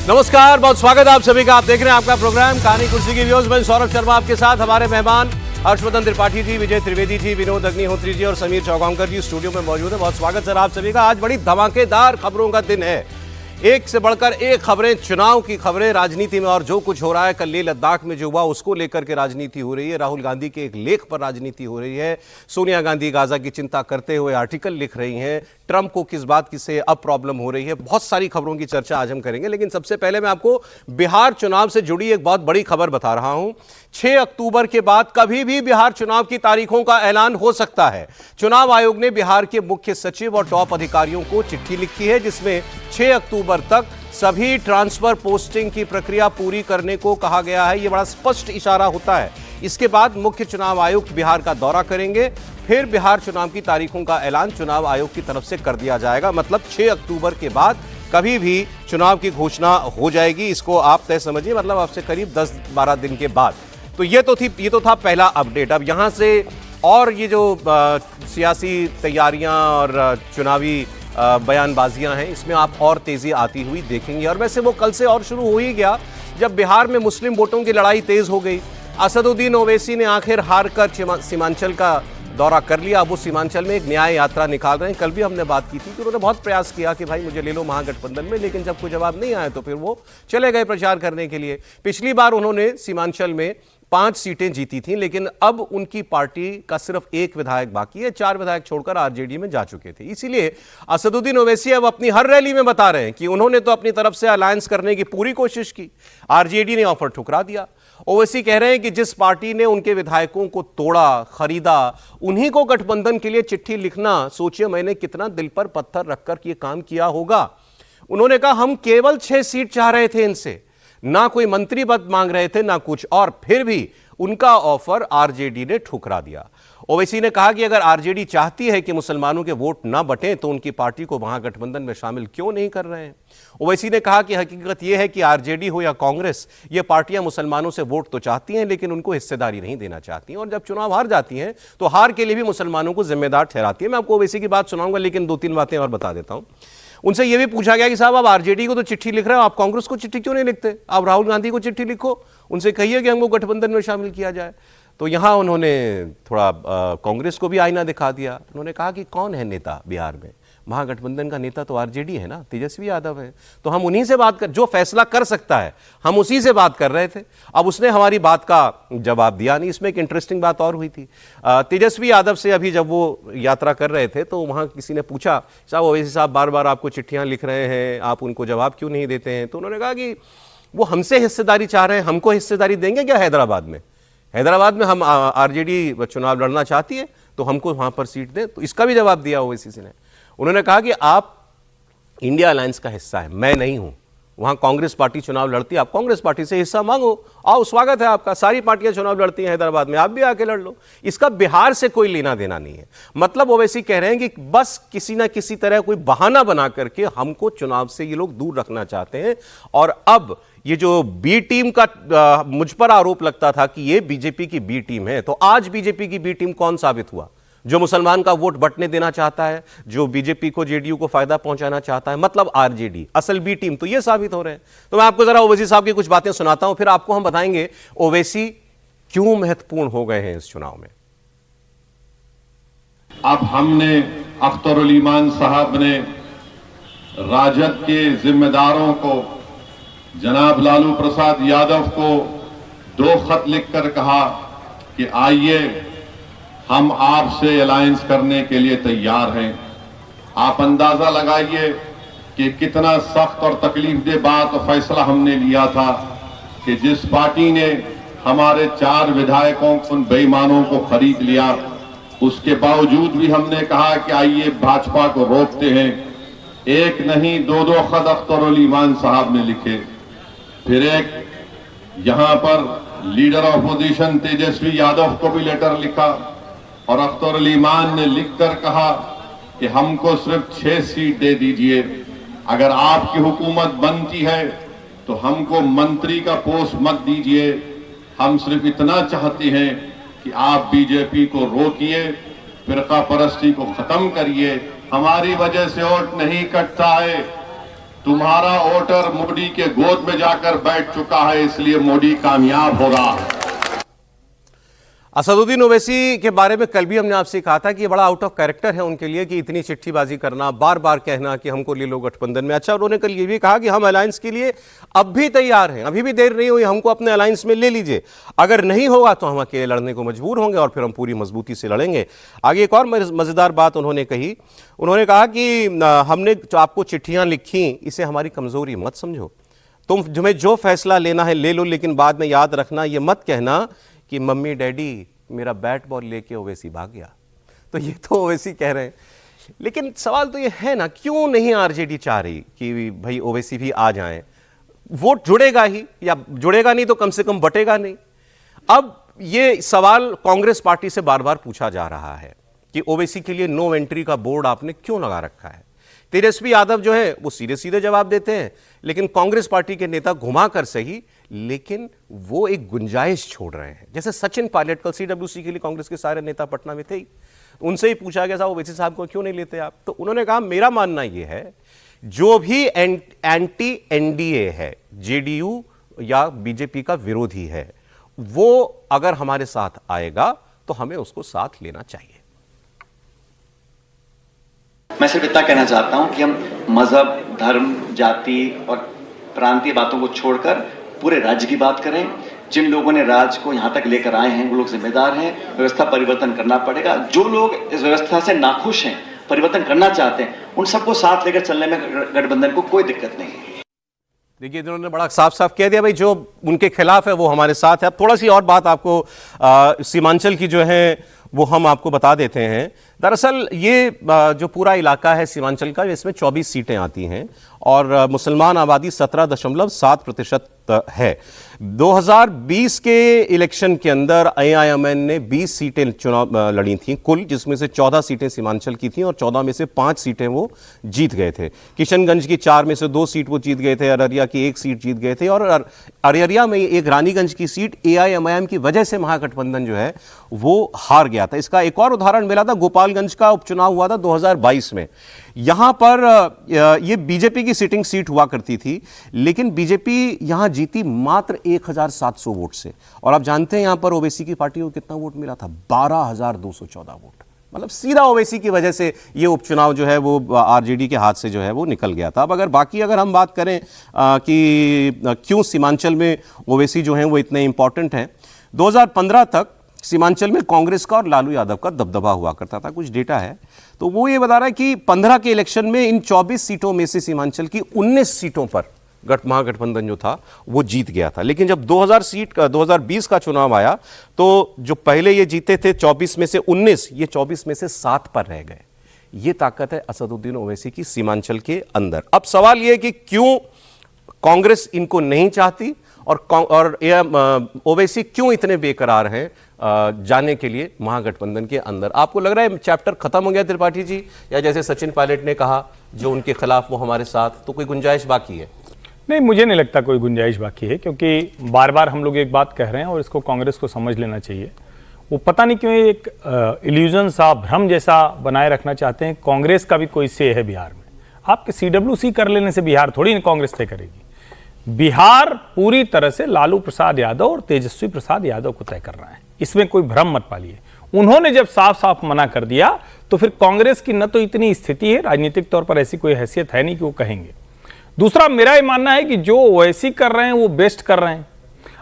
नमस्कार, बहुत स्वागत है आप सभी का। आप देख रहे हैं आपका प्रोग्राम कहानी कुर्सी की व्यूज। मैं सौरभ शर्मा आपके साथ। हमारे मेहमान हर्षवर्धन त्रिपाठी जी, विजय त्रिवेदी जी, विनोद अग्निहोत्री जी और समीर चौगांवकर जी स्टूडियो में मौजूद है। बहुत स्वागत सर आप सभी का। आज बड़ी धमाकेदार खबरों का दिन है, एक से बढ़कर एक खबरें, चुनाव की खबरें, राजनीति में और जो कुछ हो रहा है। कल लेह लद्दाख में जो हुआ उसको लेकर के राजनीति हो रही है। राहुल गांधी के एक लेख पर राजनीति हो रही है। सोनिया गांधी गाजा की चिंता करते हुए आर्टिकल लिख रही हैं। ट्रंप को किस बात की से अब प्रॉब्लम हो रही है। बहुत सारी खबरों की चर्चा आज हम करेंगे, लेकिन सबसे पहले मैं आपको बिहार चुनाव से जुड़ी एक बहुत बड़ी खबर बता रहा हूं। 6 अक्टूबर के बाद कभी भी बिहार चुनाव की तारीखों का ऐलान हो सकता है। चुनाव आयोग ने बिहार के मुख्य सचिव और टॉप अधिकारियों को चिट्ठी लिखी है, जिसमें 6 अक्टूबर तक सभी ट्रांसफर पोस्टिंग की प्रक्रिया पूरी करने को कहा गया है। यह बड़ा स्पष्ट इशारा होता है। इसके बाद मुख्य चुनाव आयुक्त बिहार का दौरा करेंगे, फिर बिहार चुनाव की तारीखों का ऐलान चुनाव आयोग की तरफ से कर दिया जाएगा। मतलब 6 अक्टूबर के बाद कभी भी चुनाव की घोषणा हो जाएगी। इसको आप तय समझिए, मतलब आपसे करीब 10-12 दिन के बाद। तो ये तो था पहला अपडेट। अब यहां से और ये जो सियासी तैयारियां और चुनावी बयानबाजियां हैं, इसमें आप और तेजी आती हुई देखेंगे। और वैसे वो कल से और शुरू हो ही गया, जब बिहार में मुस्लिम वोटों की लड़ाई तेज हो गई। असदुद्दीन ओवैसी ने आखिर हार कर सीमांचल का दौरा कर लिया। अब वो सीमांचल में एक न्याय यात्रा निकाल रहे हैं। कल भी हमने बात की थी कि उन्होंने बहुत प्रयास किया कि भाई मुझे ले लो महागठबंधन में, लेकिन जब कोई जवाब नहीं आया तो फिर वो चले गए प्रचार करने के लिए। पिछली बार उन्होंने सीमांचल में 5 सीटें जीती थी, लेकिन अब उनकी पार्टी का सिर्फ 1 विधायक बाकी है। 4 विधायक छोड़कर आरजेडी में जा चुके थे। इसीलिए असदुद्दीन ओवैसी अब अपनी हर रैली में बता रहे हैं कि उन्होंने तो अपनी तरफ से अलायंस करने की पूरी कोशिश की, आरजेडी ने ऑफर ठुकरा दिया। ओवैसी कह रहे हैं कि जिस पार्टी ने उनके विधायकों को तोड़ा, खरीदा, उन्हीं को गठबंधन के लिए चिट्ठी लिखना, सोचिए मैंने कितना दिल पर पत्थर रखकर यह काम किया होगा। उन्होंने कहा हम केवल 6 सीट चाह रहे थे इनसे, ना कोई मंत्री पद मांग रहे थे ना कुछ, और फिर भी उनका ऑफर आरजेडी ने ठुकरा दिया। ओवैसी ने कहा कि अगर आरजेडी चाहती है कि मुसलमानों के वोट ना बटें तो उनकी पार्टी को महागठबंधन में शामिल क्यों नहीं कर रहे हैं। ओवैसी ने कहा कि हकीकत यह है कि आरजेडी हो या कांग्रेस, ये पार्टियां मुसलमानों से वोट तो चाहती हैं, लेकिन उनको हिस्सेदारी नहीं देना चाहती, और जब चुनाव हार जाती हैं तो हार के लिए भी मुसलमानों को जिम्मेदार ठहराती है। मैं आपको ओवैसी की बात सुनाऊंगा, लेकिन 2-3 बातें और बता देता हूं। उनसे यह भी पूछा गया कि साहब आप आरजेडी को तो चिट्ठी लिख रहे हो, आप कांग्रेस को चिट्ठी क्यों नहीं लिखते, आप राहुल गांधी को चिट्ठी लिखो, उनसे कहिए कि हमको गठबंधन में शामिल किया जाए। तो यहां उन्होंने थोड़ा कांग्रेस को भी आईना दिखा दिया। उन्होंने कहा कि कौन है नेता बिहार में, महागठबंधन का नेता तो आरजेडी है ना, तेजस्वी यादव है, तो हम उन्हीं से बात कर, जो फैसला कर सकता है हम उसी से बात कर रहे थे। अब उसने हमारी बात का जवाब दिया नहीं। इसमें एक इंटरेस्टिंग बात और हुई थी। तेजस्वी यादव से अभी जब वो यात्रा कर रहे थे तो वहां किसी ने पूछा, साहब ओवैसी साहब बार बार आपको चिट्ठियां लिख रहे हैं, आप उनको जवाब क्यों नहीं देते हैं। तो उन्होंने कहा कि वो हमसे हिस्सेदारी चाह रहे हैं, हमको हिस्सेदारी देंगे क्या हैदराबाद में, हैदराबाद में हम आरजेडी चुनाव लड़ना चाहती है तो हमको वहां पर सीट दें। तो इसका भी जवाब दिया ओवैसी ने। उन्होंने कहा कि आप इंडिया अलायंस का हिस्सा है, मैं नहीं हूं। वहां कांग्रेस पार्टी चुनाव लड़ती है, आप कांग्रेस पार्टी से हिस्सा मांगो, आओ स्वागत है आपका, सारी पार्टियां चुनाव लड़ती हैं हैदराबाद में, आप भी आके लड़ लो। इसका बिहार से कोई लेना देना नहीं है। मतलब ओवैसी कह रहे हैं कि बस किसी ना किसी तरह कोई बहाना बना करके हमको चुनाव से ये लोग दूर रखना चाहते हैं। और अब ये जो बी टीम का मुझ पर आरोप लगता था कि ये बीजेपी की बी टीम है, तो आज बीजेपी की बी टीम कौन साबित हुआ, जो मुसलमान का वोट बंटने देना चाहता है, जो बीजेपी को जेडीयू को फायदा पहुंचाना चाहता है, मतलब आरजेडी असल बी टीम तो ये साबित हो रहे हैं। तो मैं आपको जरा ओवैसी साहब की कुछ बातें सुनाता हूं, फिर आपको हम बताएंगे ओवैसी क्यों महत्वपूर्ण हो गए हैं इस चुनाव में। अब हमने अख्तरुल ईमान साहब ने राजद के जिम्मेदारों को, जनाब लालू प्रसाद यादव को 2 खत लिखकर कहा कि आइए हम आपसे अलायंस करने के लिए तैयार हैं। आप अंदाजा लगाइए कि कितना सख्त और तकलीफदेह बात और फैसला हमने लिया था कि जिस पार्टी ने हमारे 4 विधायकों उन बेईमानों को खरीद लिया, उसके बावजूद भी हमने कहा कि आइए भाजपा को रोकते हैं। एक नहीं 2-2 खत अख्तरुल ईमान साहब ने लिखे। फिर एक यहां पर लीडर ऑपोजिशन तेजस्वी यादव को भी लेटर लिखा और अख्तरुल ईमान ने लिखकर कहा कि हमको सिर्फ 6 सीट दे दीजिए, अगर आपकी हुकूमत बनती है तो हमको मंत्री का पोस्ट मत दीजिए, हम सिर्फ इतना चाहते हैं कि आप बीजेपी को रोकिए, फिरका परस्ती को खत्म करिए, हमारी वजह से वोट नहीं कटता है। तुम्हारा वोटर मोदी के गोद में जाकर बैठ चुका है, इसलिए मोदी कामयाब होगा। असदुद्दीन ओवैसी के बारे में कल भी हमने आपसे कहा था कि ये बड़ा आउट ऑफ कैरेक्टर है उनके लिए कि इतनी चिट्ठीबाजी करना, बार बार कहना कि हमको ले लो गठबंधन में। अच्छा, उन्होंने कल ये भी कहा कि हम अलायंस के लिए अब भी तैयार हैं, अभी भी देर नहीं हुई, हमको अपने अलायंस में ले लीजिए, अगर नहीं होगा तो हम अकेले लड़ने को मजबूर होंगे और फिर हम पूरी मजबूती से लड़ेंगे। आगे एक और मजेदार बात उन्होंने कही, उन्होंने कहा कि हमने जो आपको चिट्ठियां लिखी इसे हमारी कमजोरी मत समझो, तुम्हें जो फैसला लेना है ले लो, लेकिन बाद में याद रखना, ये मत कहना कि मम्मी डैडी मेरा बैट बॉल लेके ओवैसी भाग गया। तो ये तो ओवैसी कह रहे हैं, लेकिन सवाल तो ये है ना, क्यों नहीं आरजेडी चाह रही कि भाई ओवैसी भी आ जाएं? वोट जुड़ेगा ही, या जुड़ेगा नहीं तो कम से कम बटेगा नहीं। अब ये सवाल कांग्रेस पार्टी से बार बार पूछा जा रहा है कि ओवैसी के लिए नो एंट्री का बोर्ड आपने क्यों लगा रखा है। तेजस्वी यादव जो है वो सीधे सीधे जवाब देते हैं, लेकिन कांग्रेस पार्टी के नेता घुमा कर सही, लेकिन वो एक गुंजाइश छोड़ रहे हैं। जैसे सचिन पायलट कल सीडब्ल्यूसी के लिए कांग्रेस के सारे नेता पटना में थे ही, उनसे ही पूछा गया साहब ओवैसी साहब को क्यों नहीं लेते आप, तो उन्होंने कहा मेरा मानना यह है जो भी एंटी एनडीए है, जेडीयू या बीजेपी का विरोधी है, वो अगर हमारे साथ आएगा तो हमें उसको साथ लेना चाहिए। मैं सिर्फ इतना कहना चाहता हूं कि हम मजहब, धर्म, जाति और प्रांतीय बातों को छोड़कर पूरे राज्य की बात करें। जिन लोगों ने राज्य को यहां तक लेकर आए हैं वो लोग जिम्मेदार हैं। व्यवस्था परिवर्तन करना पड़ेगा। जो लोग इस व्यवस्था से नाखुश हैं, परिवर्तन करना चाहते हैं, उन सबको साथ लेकर चलने में गठबंधन को कोई दिक्कत नहीं है। देखिए, इन्होंने बड़ा साफ साफ कह दिया भाई जो उनके खिलाफ है वो हमारे साथ है। अब थोड़ा सी और बात आपको सीमांचल की जो है वो हम आपको बता देते हैं। दरअसल ये जो पूरा इलाका है सीमांचल का, इसमें 24 सीटें आती हैं और मुसलमान आबादी 17.7% है। 2020 के इलेक्शन के अंदर एआईएमएन ने 20 सीटें चुनाव लड़ी थी कुल, जिसमें से 14 सीटें सीमांचल की थी और 14 में से 5 सीटें वो जीत गए थे। किशनगंज की 4 में से 2 सीट वो जीत गए थे, अररिया की 1 सीट जीत गए थे और अररिया में एक रानीगंज की सीट एआईएमआईएम की वजह से महागठबंधन जो है वो हार गया था। इसका एक और उदाहरण मिला था, गोपालगंज का उपचुनाव हुआ था 2022 में। यहां पर ये बीजेपी की सिटिंग सीट हुआ करती थी, लेकिन बीजेपी यहां जीती मात्र 1700 वोट से। और आप जानते हैं यहां पर ओवैसी की पार्टी को कितना वोट मिला था? 12,214 वोट। मतलब सीधा ओवैसी की वजह से ये उपचुनाव जो है वो आरजेडी के हाथ से जो है वो निकल गया था। अब अगर हम बात करें कि क्यों सीमांचल में ओवैसी जो है वो इतने इंपॉर्टेंट हैं, 2015 तक सीमांचल में कांग्रेस का और लालू यादव का दबदबा हुआ करता था। कुछ डेटा है तो वो ये बता रहा है कि 15 के इलेक्शन में इन 24 सीटों में से सीमांचल की 19 सीटों पर महागठबंधन जो था वो जीत गया था। लेकिन जब 2020 का चुनाव आया तो जो पहले ये जीते थे 24 में से 19, ये 24 में से 7 पर रह गए। ये ताकत है असदुद्दीन ओवैसी की सीमांचल के अंदर। अब सवाल ये कि क्यों कांग्रेस इनको नहीं चाहती और ओवैसी क्यों इतने बेकरार हैं जाने के लिए महागठबंधन के अंदर। आपको लग रहा है चैप्टर खत्म हो गया त्रिपाठी जी, या जैसे सचिन पायलट ने कहा जो उनके खिलाफ वो हमारे साथ, तो कोई गुंजाइश बाकी है? नहीं, मुझे नहीं लगता कोई गुंजाइश बाकी है, क्योंकि बार बार हम लोग एक बात कह रहे हैं और इसको कांग्रेस को समझ लेना चाहिए। वो पता नहीं क्यों एक इल्यूजन सा, भ्रम जैसा बनाए रखना चाहते हैं। कांग्रेस का भी कोई से है बिहार में। आपके सीडब्ल्यूसी कर लेने से बिहार थोड़ी ना कांग्रेस तय करेगी। बिहार पूरी तरह से लालू प्रसाद यादव और तेजस्वी प्रसाद यादव को तय कर रहा है, इसमें कोई भ्रम मत पालिए। उन्होंने जब साफ साफ मना कर दिया तो फिर कांग्रेस की न तो इतनी स्थिति है, राजनीतिक तौर पर ऐसी कोई हैसियत है नहीं कि वो कहेंगे। दूसरा, मेरा ये मानना है कि जो ओवैसी कर रहे हैं वो बेस्ट कर रहे हैं।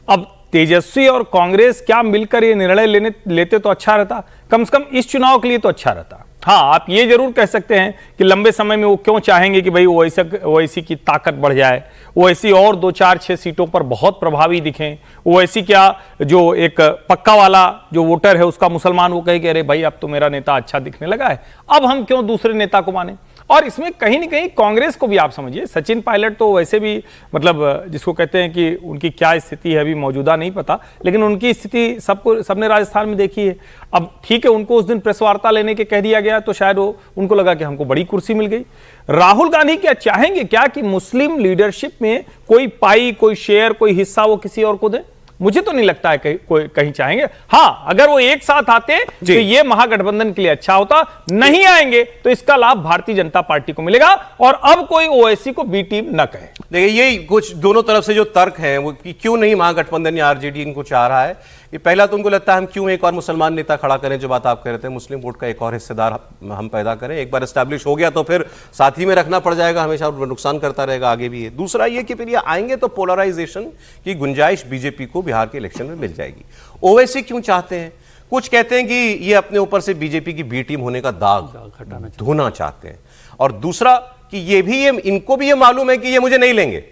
अब तेजस्वी और कांग्रेस क्या मिलकर ये निर्णय लेते तो अच्छा रहता, कम से कम इस चुनाव के लिए तो अच्छा रहता। हाँ, आप ये जरूर कह सकते हैं कि लंबे समय में वो क्यों चाहेंगे कि भाई ओवैसी की ताकत बढ़ जाए, ओवैसी और 2, 4, 6 सीटों पर बहुत प्रभावी दिखें। ओवैसी क्या जो एक पक्का वाला जो वोटर है उसका मुसलमान वो कहे कि अरे भाई अब तो मेरा नेता अच्छा दिखने लगा है, अब हम क्यों दूसरे नेता को माने। और इसमें कहीं ना कहीं कांग्रेस को भी आप समझिए, सचिन पायलट तो वैसे भी मतलब जिसको कहते हैं कि उनकी क्या स्थिति है अभी मौजूदा नहीं पता, लेकिन उनकी स्थिति सबने राजस्थान में देखी है। अब ठीक है, उनको उस दिन प्रेस वार्ता लेने के कह दिया गया तो शायद उनको लगा कि हमको बड़ी कुर्सी मिल गई। राहुल गांधी क्या चाहेंगे क्या कि मुस्लिम लीडरशिप में कोई पाई, कोई शेयर, कोई हिस्सा वो किसी और को दे? मुझे तो नहीं लगता है कोई कहीं चाहेंगे। हाँ, अगर वो एक साथ आते तो ये महागठबंधन के लिए अच्छा होता, नहीं आएंगे तो इसका लाभ भारतीय जनता पार्टी को मिलेगा और अब कोई ओवैसी को बी टीम न कहे। देखिए, ये कुछ दोनों तरफ से जो तर्क हैं वो कि क्यों नहीं महागठबंधन या आरजेडी इनको चाह रहा है। ये पहला तो उनको लगता है हम क्यों एक और मुसलमान नेता खड़ा करें, जो बात आप कह रहे थे, मुस्लिम वोट का एक और हिस्सेदार हम पैदा करें। एक बार एस्टैब्लिश हो गया तो फिर साथी में रखना पड़ जाएगा हमेशा, नुकसान करता रहेगा आगे भी। दूसरा ये कि फिर ये आएंगे तो पोलराइजेशन की गुंजाइश बीजेपी को बिहार के इलेक्शन में मिल जाएगी। ओवैसी क्यों चाहते हैं? कुछ कहते हैं कि ये अपने ऊपर से बीजेपी की बी टीम होने का दाग धोना चाहते हैं, और दूसरा कि इनको भी ये मालूम है कि ये मुझे नहीं लेंगे,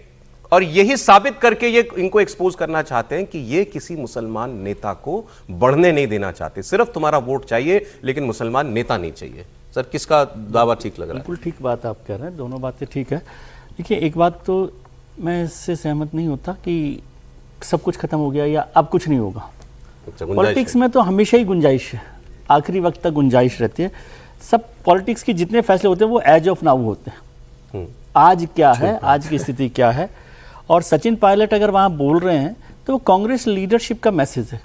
और यही साबित करके ये इनको एक्सपोज करना चाहते हैं कि ये किसी मुसलमान नेता को बढ़ने नहीं देना चाहते, सिर्फ तुम्हारा वोट चाहिए लेकिन मुसलमान नेता नहीं चाहिए। सर, किसका दावा ठीक लग रहा है? बिल्कुल ठीक बात आप कह रहे हैं, दोनों बातें ठीक है। देखिए, एक बात तो मैं इससे सहमत नहीं होता कि सब कुछ खत्म हो गया या अब कुछ नहीं होगा। पॉलिटिक्स में तो हमेशा ही गुंजाइश है, आखिरी वक्त तक गुंजाइश रहती है। सब पॉलिटिक्स के जितने फैसले होते हैं वो एज ऑफ नाउ होते हैं, आज क्या है, आज की स्थिति क्या है। और सचिन पायलट अगर वहाँ बोल रहे हैं तो वो कांग्रेस लीडरशिप का मैसेज है।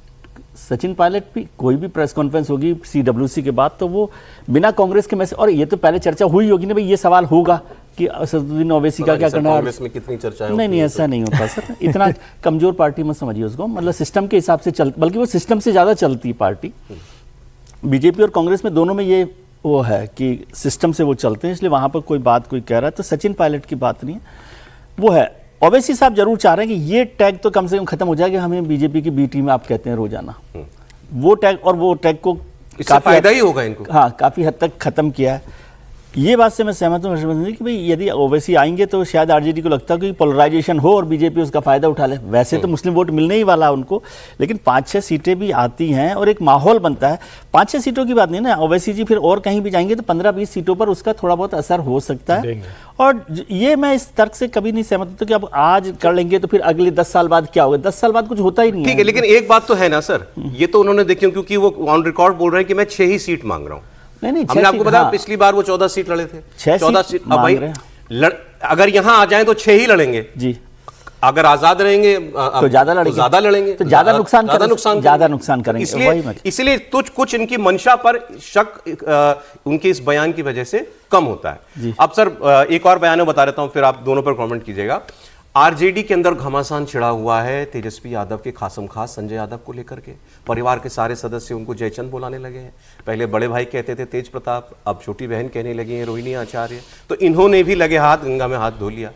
सचिन पायलट भी कोई भी प्रेस कॉन्फ्रेंस होगी CWC के बाद तो वो बिना कांग्रेस के मैसेज, और ये तो पहले चर्चा हुई होगी ना भाई, ये सवाल होगा कि असदुद्दीन ओवैसी का क्या करना है। कांग्रेस में कितनी चर्चा है? नहीं, ऐसा नहीं होता सर, इतना कमजोर पार्टी मत समझिए उसको, मतलब सिस्टम के हिसाब से बल्कि वो सिस्टम से ज़्यादा चलती पार्टी। बीजेपी और कांग्रेस में दोनों में ये वो है कि सिस्टम से वो चलते हैं, इसलिए वहाँ पर कोई बात कोई कह रहा है तो सचिन पायलट की बात नहीं है, वो है। ओवैसी साहब जरूर चाह रहे हैं कि ये टैग तो कम से कम खत्म हो जाए कि हमें बीजेपी की बी टीम आप कहते हैं रोजाना, वो टैग, और वो टैग को इससे फायदा ही होगा इनको। हाँ, काफी हद तक खत्म किया है। ये बात से मैं सहमत हूँ हर्षवर्धन जी कि भाई यदि ओवैसी आएंगे तो शायद आरजेडी को लगता है कि पोलराइजेशन हो और बीजेपी उसका फायदा उठा ले। वैसे तो मुस्लिम वोट मिलने ही वाला उनको, लेकिन 5-6 सीटें भी आती हैं और एक माहौल बनता है। 5-6 सीटों की बात नहीं ना, ओवैसी जी फिर और कहीं भी जाएंगे तो 15-20 सीटों पर उसका थोड़ा बहुत असर हो सकता है। और ये मैं इस तर्क से कभी नहीं सहमत होता कि अब आज कर लेंगे तो फिर अगले 10 साल बाद क्या होगा। 10 साल बाद कुछ होता ही नहीं है। ठीक है, लेकिन एक बात तो है ना सर, ये तो उन्होंने देखी, क्योंकि वो ऑन रिकॉर्ड बोल रहे हैं कि मैं 6 ही सीट मांग रहा हूं। नहीं, हमने आपको बताया पिछली बार वो 14 सीट लड़े थे, 14 सीट। अब भाई अगर यहां आ जाए तो 6 ही लड़ेंगे जी, अगर आजाद रहेंगे तो ज्यादा लड़ेंगे तो ज्यादा नुकसान करेंगे। इसलिए कुछ इनकी मंशा पर शक उनके इस बयान की वजह से कम होता है। अब सर एक और बयान बता देता हूं, फिर आप दोनों पर कमेंट कीजिएगा। आरजेडी के अंदर घमासान छिड़ा हुआ है तेजस्वी यादव के खासम खास संजय यादव को लेकर के। परिवार के सारे सदस्य उनको जयचंद बुलाने लगे हैं। पहले बड़े भाई कहते थे तेज प्रताप, अब छोटी बहन कहने लगी है रोहिणी आचार्य। तो इन्होंने भी लगे हाथ गंगा में हाथ धो लिया।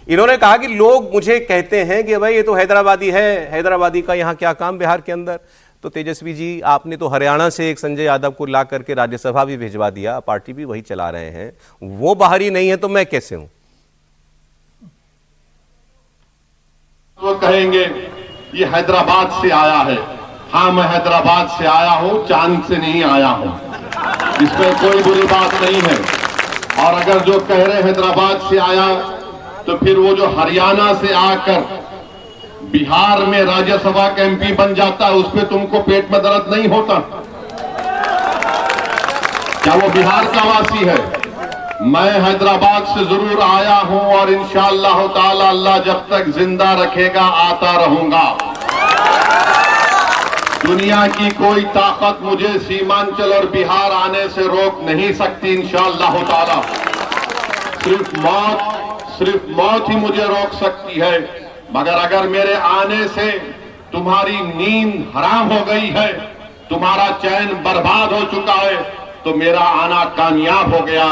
इन्होंने कहा कि लोग मुझे कहते हैं कि भाई ये तो हैदराबादी है, हैदराबादी का यहाँ क्या काम बिहार के अंदर। तो तेजस्वी जी, आपने तो हरियाणा से एक संजय यादव को ला करके राज्यसभा भी भिजवा दिया, पार्टी भी वही चला रहे हैं, वो बाहरी नहीं है तो मैं कैसे हूं? वो कहेंगे ये हैदराबाद से आया है। हाँ, मैं हैदराबाद से आया हूं, चांद से नहीं आया हूं, इसमें कोई बुरी बात नहीं है। और अगर जो कह रहे हैदराबाद से आया, तो फिर वो जो हरियाणा से आकर बिहार में राज्यसभा का MP बन जाता है, उस पर तुमको पेट में दर्द नहीं होता? क्या वो बिहार का वासी है? मैं हैदराबाद से जरूर आया हूं और इंशाअल्लाह ताला अल्लाह जब तक जिंदा रखेगा आता रहूंगा। दुनिया की कोई ताकत मुझे सीमांचल और बिहार आने से रोक नहीं सकती इंशाअल्लाह ताला। सिर्फ मौत ही मुझे रोक सकती है। मगर अगर मेरे आने से तुम्हारी नींद हराम हो गई है, तुम्हारा चैन बर्बाद हो चुका है, तो मेरा आना कामयाब हो गया।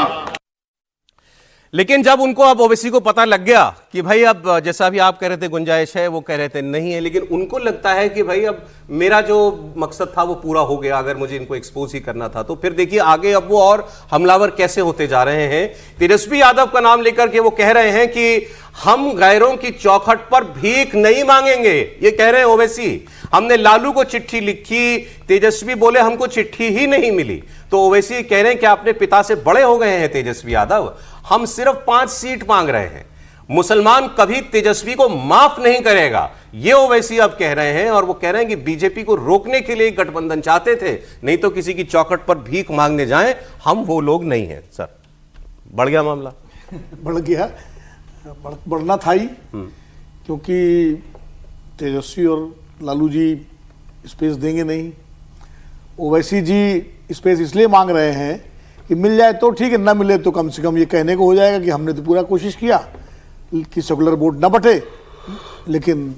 लेकिन जब उनको अब ओवैसी को पता लग गया कि भाई अब जैसा भी आप कह रहे थे गुंजाइश है, वो कह रहे थे नहीं है, लेकिन उनको लगता है कि भाई अब मेरा जो मकसद था वो पूरा हो गया, अगर मुझे इनको एक्सपोज ही करना था। तो फिर देखिए आगे अब वो और हमलावर कैसे होते जा रहे हैं। तेजस्वी यादव का नाम लेकर के वो कह रहे हैं कि हम गैरों की चौखट पर भीख नहीं मांगेंगे, ये कह रहे हैं ओवैसी। हमने लालू को चिट्ठी लिखी, तेजस्वी बोले हमको चिट्ठी ही नहीं मिली। तो ओवैसी कह रहे हैं कि अपने पिता से बड़े हो गए हैं तेजस्वी यादव, हम सिर्फ 5 सीट मांग रहे हैं, मुसलमान कभी तेजस्वी को माफ नहीं करेगा, ये ओवैसी अब कह रहे हैं। और वो कह रहे हैं कि बीजेपी को रोकने के लिए गठबंधन चाहते थे, नहीं तो किसी की चौखट पर भीख मांगने जाएं, हम वो लोग नहीं हैं। सर, बढ़ गया मामला? बढ़ गया, बढ़ना था ही, क्योंकि तेजस्वी और लालू जी स्पेस देंगे नहीं। ओवैसी जी स्पेस इसलिए मांग रहे हैं कि मिल जाए तो ठीक है, ना मिले तो कम से कम ये कहने को हो जाएगा कि हमने तो पूरा कोशिश किया कि सेकुलर वोट न बटे, लेकिन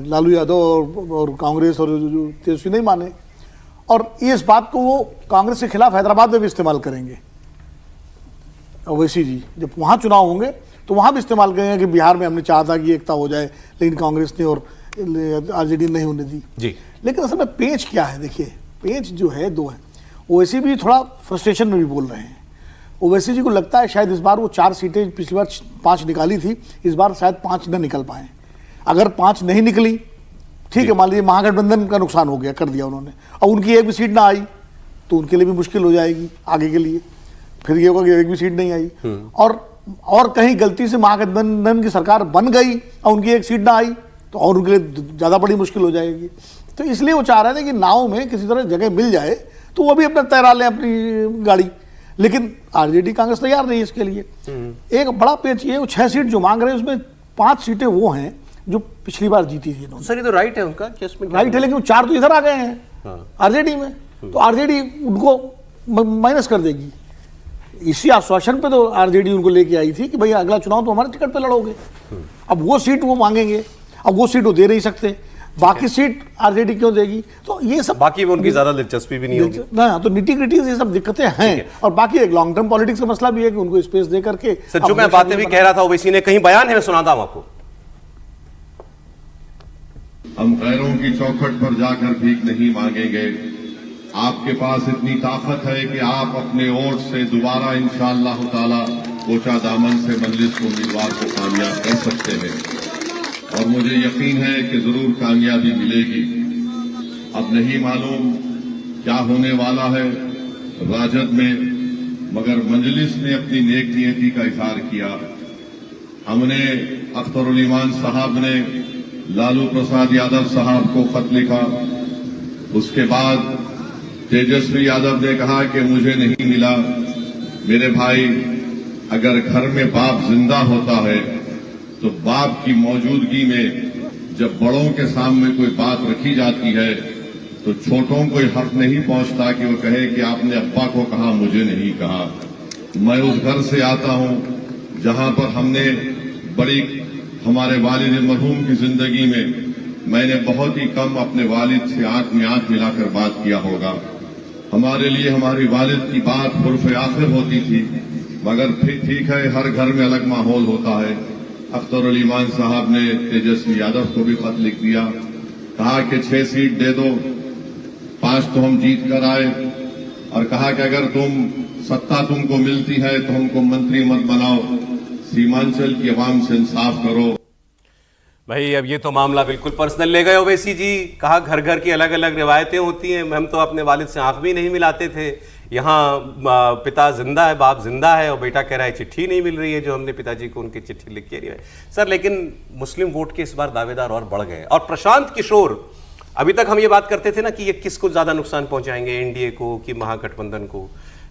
लालू यादव और कांग्रेस और तेजस्वी नहीं माने। और इस बात को वो कांग्रेस के खिलाफ हैदराबाद में भी इस्तेमाल करेंगे। ओवैसी जी जब वहाँ चुनाव होंगे तो वहाँ भी इस्तेमाल करेंगे कि बिहार में हमने चाहा था कि एकता हो जाए, लेकिन कांग्रेस ने और आरजेडी नहीं होने दी जी। लेकिन असल में पेंच क्या है, देखिए पेंच जो है दो है। ओवैसी भी थोड़ा फ्रस्ट्रेशन में भी बोल रहे हैं। ओवैसी जी को लगता है शायद इस बार वो 4 सीटें पिछली बार 5 निकाली थी, इस बार शायद 5 न निकल पाए। अगर 5 नहीं निकली, ठीक है, मान लीजिए महागठबंधन का नुकसान हो गया, कर दिया उन्होंने, और उनकी एक भी सीट ना आई तो उनके लिए भी मुश्किल हो जाएगी आगे के लिए। फिर ये होगा कि एक भी सीट नहीं आई, और कहीं गलती से महागठबंधन की सरकार बन गई और उनकी एक सीट ना आई तो और उनके लिए ज़्यादा बड़ी मुश्किल हो जाएगी। तो इसलिए वो चाह रहे थे कि नाव में किसी तरह जगह मिल जाए तो वो भी अपना तैरा लें अपनी गाड़ी, लेकिन आरजेडी कांग्रेस तैयार नहीं है इसके लिए। एक बड़ा पेच ये, वो 6 सीट जो मांग रहे हैं उसमें 5 सीटें वो हैं जो पिछली बार जीती थी इन्होंने। सर ये तो राइट है उनका कि उसमें राइट है, लेकिन वो 4 तो इधर आ गए हैं आरजेडी में, तो आरजेडी उनको माइनस कर देगी। इसी आश्वासन पे तो आरजेडी उनको लेके आई थी कि भैया अगला चुनाव तो हमारे टिकट पे लड़ोगे। अब वो सीट वो मांगेंगे, अब वो सीट वो दे नहीं सकते, बाकी सीट आरजेडी क्यों देगी? तो ये सब बाकी में उनकी ज्यादा दिलचस्पी भी नहीं होगी ना, तो निटी ग्रिटी ये सब दिक्कतें हैं। और बाकी एक लॉन्ग टर्म पॉलिटिक्स का मसला भी है कि उनको स्पेस दे करके। सर जो मैं बातें भी कह रहा था ओवैसी ने, कहीं बयान है, मैं सुनाता हूं आपको। हम गैरों की चौखट पर जाकर भीख नहीं मांगेंगे। आपके पास इतनी ताकत है कि आप अपने वोट से दोबारा इंशाअल्लाह ताला कोचा दामन से मजलिस उम्मीदवार को कामयाब कर सकते हैं, और मुझे यकीन है कि जरूर कामयाबी मिलेगी। अब नहीं मालूम क्या होने वाला है राजद में, मगर मजलिस ने अपनी नेक नियति का इजहार किया। हमने अख्तरुल ईमान साहब ने लालू प्रसाद यादव साहब को खत लिखा, उसके बाद तेजस्वी यादव ने कहा कि मुझे नहीं मिला। मेरे भाई, अगर घर में बाप जिंदा होता है तो बाप की मौजूदगी में जब बड़ों के सामने कोई बात रखी जाती है तो छोटों को हक नहीं पहुंचता कि वो कहे कि आपने अब्बा को कहा, मुझे नहीं कहा। मैं उस घर से आता हूं जहां पर हमने बड़ी, हमारे वालिद मरहूम की जिंदगी में मैंने बहुत ही कम अपने वालिद से आंख में आंख मिलाकर बात किया होगा। हमारे लिए हमारी वालिद की बात उर्फ आखिर होती थी, मगर फिर ठीक है, हर घर में अलग माहौल होता है। अख्तरुल ईमान साहब ने तेजस्वी यादव को भी खत लिख दिया, कहा कि 6 सीट दे दो, 5 तो हम जीत कर आए, और कहा कि अगर सत्ता तुमको मिलती है तो हमको मंत्री मत बनाओ, सीमांचल की आवाम से इंसाफ करो। भाई अब ये तो मामला बिल्कुल पर्सनल ले गए ओवैसी जी। कहा घर घर की अलग अलग रिवायतें होती हैं, हम तो अपने वालिद से आंख भी नहीं मिलाते थे, यहाँ पिता जिंदा है, बाप जिंदा है, और बेटा कह रहा है चिट्ठी नहीं मिल रही है जो हमने पिताजी को उनकी चिट्ठी लिख के। सर लेकिन मुस्लिम वोट के इस बार दावेदार और बढ़ गए। और प्रशांत किशोर, अभी तक हम ये बात करते थे ना कि ये किसको ज्यादा नुकसान पहुंचाएंगे, एनडीए को कि महागठबंधन को।